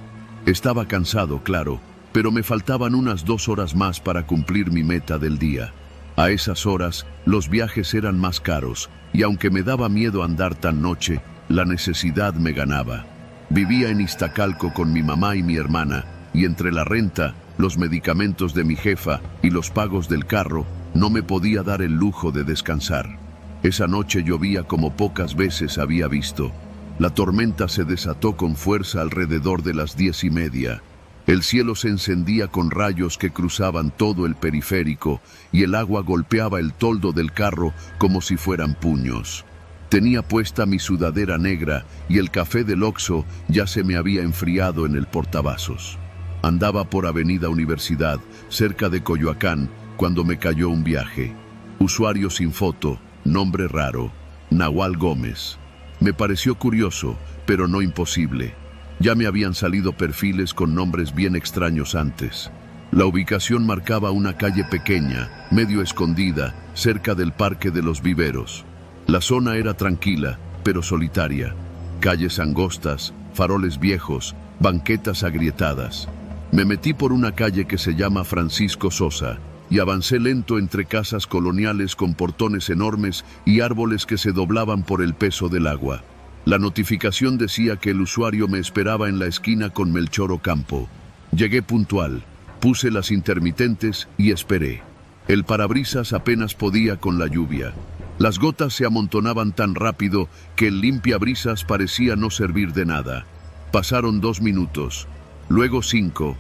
Estaba cansado, claro, pero me faltaban unas 2 horas más para cumplir mi meta del día. A esas horas, los viajes eran más caros, y aunque me daba miedo andar tan noche, la necesidad me ganaba. Vivía en Iztacalco con mi mamá y mi hermana, y entre la renta, los medicamentos de mi jefa y los pagos del carro, no me podía dar el lujo de descansar. Esa noche llovía como pocas veces había visto. La tormenta se desató con fuerza alrededor de las 10:30. El cielo se encendía con rayos que cruzaban todo el periférico y el agua golpeaba el toldo del carro como si fueran puños. Tenía puesta mi sudadera negra y el café del Oxxo ya se me había enfriado en el portavasos. Andaba por Avenida Universidad, cerca de Coyoacán, cuando me cayó un viaje. Usuario sin foto, nombre raro, Nahual Gómez. Me pareció curioso, pero no imposible. Ya me habían salido perfiles con nombres bien extraños antes. La ubicación marcaba una calle pequeña, medio escondida, cerca del Parque de los Viveros. La zona era tranquila, pero solitaria. Calles angostas, faroles viejos, banquetas agrietadas. Me metí por una calle que se llama Francisco Sosa y avancé lento entre casas coloniales con portones enormes y árboles que se doblaban por el peso del agua. La notificación decía que el usuario me esperaba en la esquina con Melchor Ocampo. Llegué puntual, puse las intermitentes y esperé. El parabrisas apenas podía con la lluvia. Las gotas se amontonaban tan rápido que el limpiabrisas parecía no servir de nada. Pasaron 2 minutos, luego 5,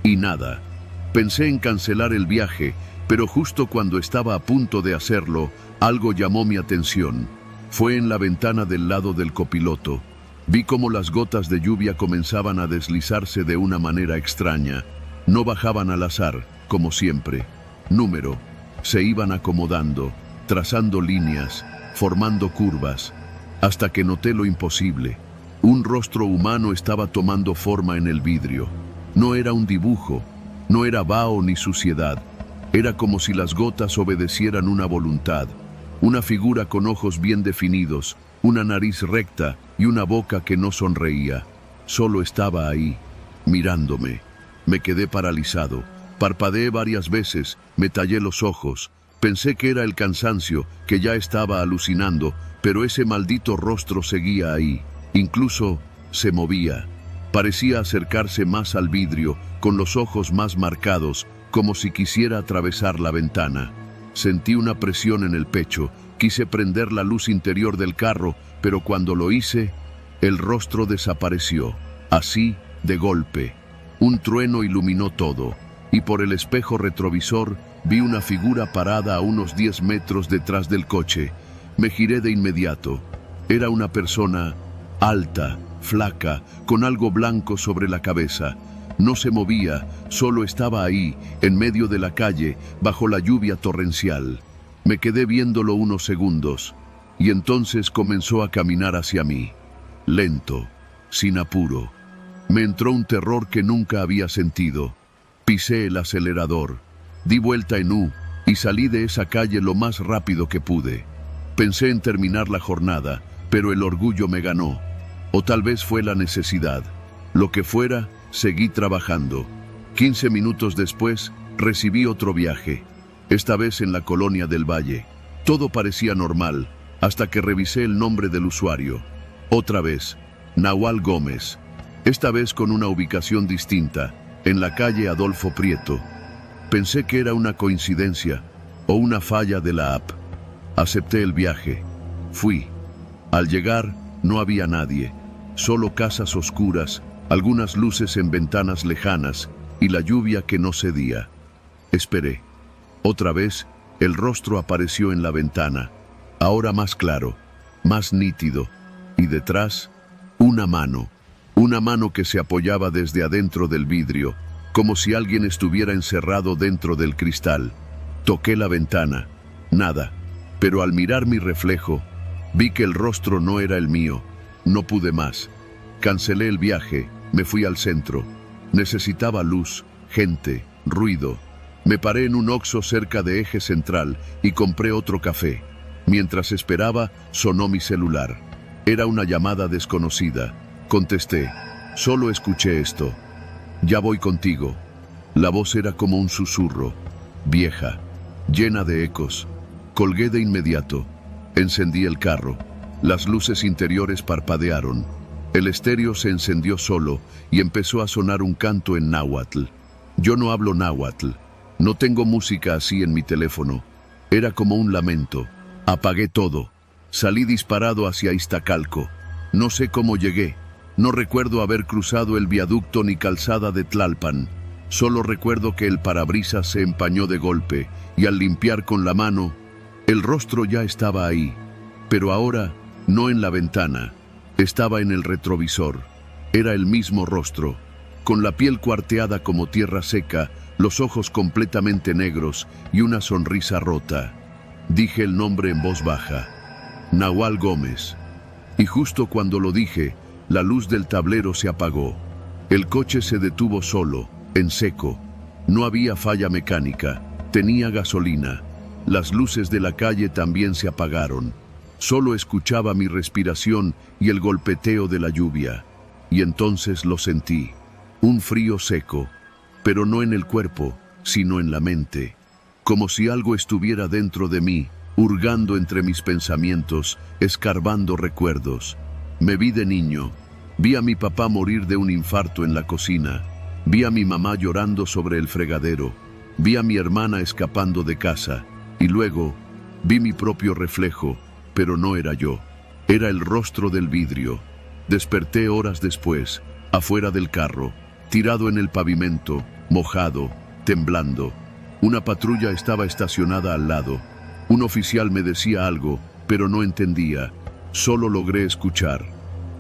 y nada. Pensé en cancelar el viaje, pero justo cuando estaba a punto de hacerlo, algo llamó mi atención. Fue en la ventana del lado del copiloto. Vi cómo las gotas de lluvia comenzaban a deslizarse de una manera extraña. No bajaban al azar, como siempre. Número. Se iban acomodando, trazando líneas, formando curvas, hasta que noté lo imposible. Un rostro humano estaba tomando forma en el vidrio. No era un dibujo, no era vaho ni suciedad. Era como si las gotas obedecieran una voluntad. Una figura con ojos bien definidos, una nariz recta y una boca que no sonreía. Solo estaba ahí, mirándome. Me quedé paralizado. Parpadeé varias veces, me tallé los ojos. Pensé que era el cansancio, que ya estaba alucinando, pero ese maldito rostro seguía ahí. Incluso se movía. Parecía acercarse más al vidrio, con los ojos más marcados, como si quisiera atravesar la ventana. Sentí una presión en el pecho, quise prender la luz interior del carro, pero cuando lo hice, el rostro desapareció, así, de golpe. Un trueno iluminó todo, y por el espejo retrovisor vi una figura parada a unos 10 metros detrás del coche. Me giré de inmediato. Era una persona alta, flaca, con algo blanco sobre la cabeza. No se movía, solo estaba ahí, en medio de la calle, bajo la lluvia torrencial. Me quedé viéndolo unos segundos, y entonces comenzó a caminar hacia mí. Lento, sin apuro. Me entró un terror que nunca había sentido. Pisé el acelerador, di vuelta en U y salí de esa calle lo más rápido que pude. Pensé en terminar la jornada, pero el orgullo me ganó. O tal vez fue la necesidad. Lo que fuera, seguí trabajando. 15 minutos después, recibí otro viaje. Esta vez en la Colonia del Valle. Todo parecía normal, hasta que revisé el nombre del usuario. Otra vez, Nahual Gómez. Esta vez con una ubicación distinta, en la calle Adolfo Prieto. Pensé que era una coincidencia o una falla de la app. Acepté el viaje. Fui. Al llegar, no había nadie. Solo casas oscuras, algunas luces en ventanas lejanas y la lluvia que no cedía. Esperé. Otra vez, el rostro apareció en la ventana, ahora más claro, más nítido, y detrás, una mano que se apoyaba desde adentro del vidrio, como si alguien estuviera encerrado dentro del cristal. Toqué la ventana, nada, pero al mirar mi reflejo, vi que el rostro no era el mío. No pude más. Cancelé el viaje, me fui al centro. Necesitaba luz, gente, ruido. Me paré en un Oxxo cerca de Eje Central y compré otro café. Mientras esperaba, sonó mi celular. Era una llamada desconocida. Contesté. Solo escuché esto. Ya voy contigo. La voz era como un susurro, vieja, llena de ecos. Colgué de inmediato. Encendí el carro. Las luces interiores parpadearon. El estéreo se encendió solo y empezó a sonar un canto en náhuatl. Yo no hablo náhuatl. No tengo música así en mi teléfono. Era como un lamento. Apagué todo. Salí disparado hacia Iztacalco. No sé cómo llegué. No recuerdo haber cruzado el viaducto ni calzada de Tlalpan. Solo recuerdo que el parabrisas se empañó de golpe y al limpiar con la mano, el rostro ya estaba ahí. Pero ahora, no en la ventana. Estaba en el retrovisor. Era el mismo rostro, con la piel cuarteada como tierra seca, los ojos completamente negros y una sonrisa rota. Dije el nombre en voz baja. Nahual Gómez. Y justo cuando lo dije, la luz del tablero se apagó. El coche se detuvo solo, en seco. No había falla mecánica, tenía gasolina. Las luces de la calle también se apagaron. Solo escuchaba mi respiración y el golpeteo de la lluvia. Y entonces lo sentí. Un frío seco, pero no en el cuerpo, sino en la mente. Como si algo estuviera dentro de mí, hurgando entre mis pensamientos, escarbando recuerdos. Me vi de niño. Vi a mi papá morir de un infarto en la cocina. Vi a mi mamá llorando sobre el fregadero. Vi a mi hermana escapando de casa. Y luego, vi mi propio reflejo, pero no era yo. Era el rostro del vidrio. Desperté horas después, afuera del carro, tirado en el pavimento, mojado, temblando. Una patrulla estaba estacionada al lado. Un oficial me decía algo, pero no entendía. Solo logré escuchar.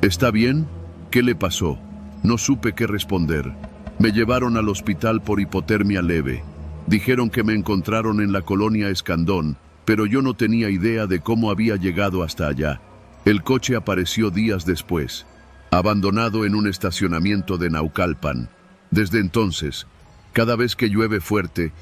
¿Está bien? ¿Qué le pasó? No supe qué responder. Me llevaron al hospital por hipotermia leve. Dijeron que me encontraron en la colonia Escandón, pero yo no tenía idea de cómo había llegado hasta allá. El coche apareció días después, abandonado en un estacionamiento de Naucalpan. Desde entonces, cada vez que llueve fuerte,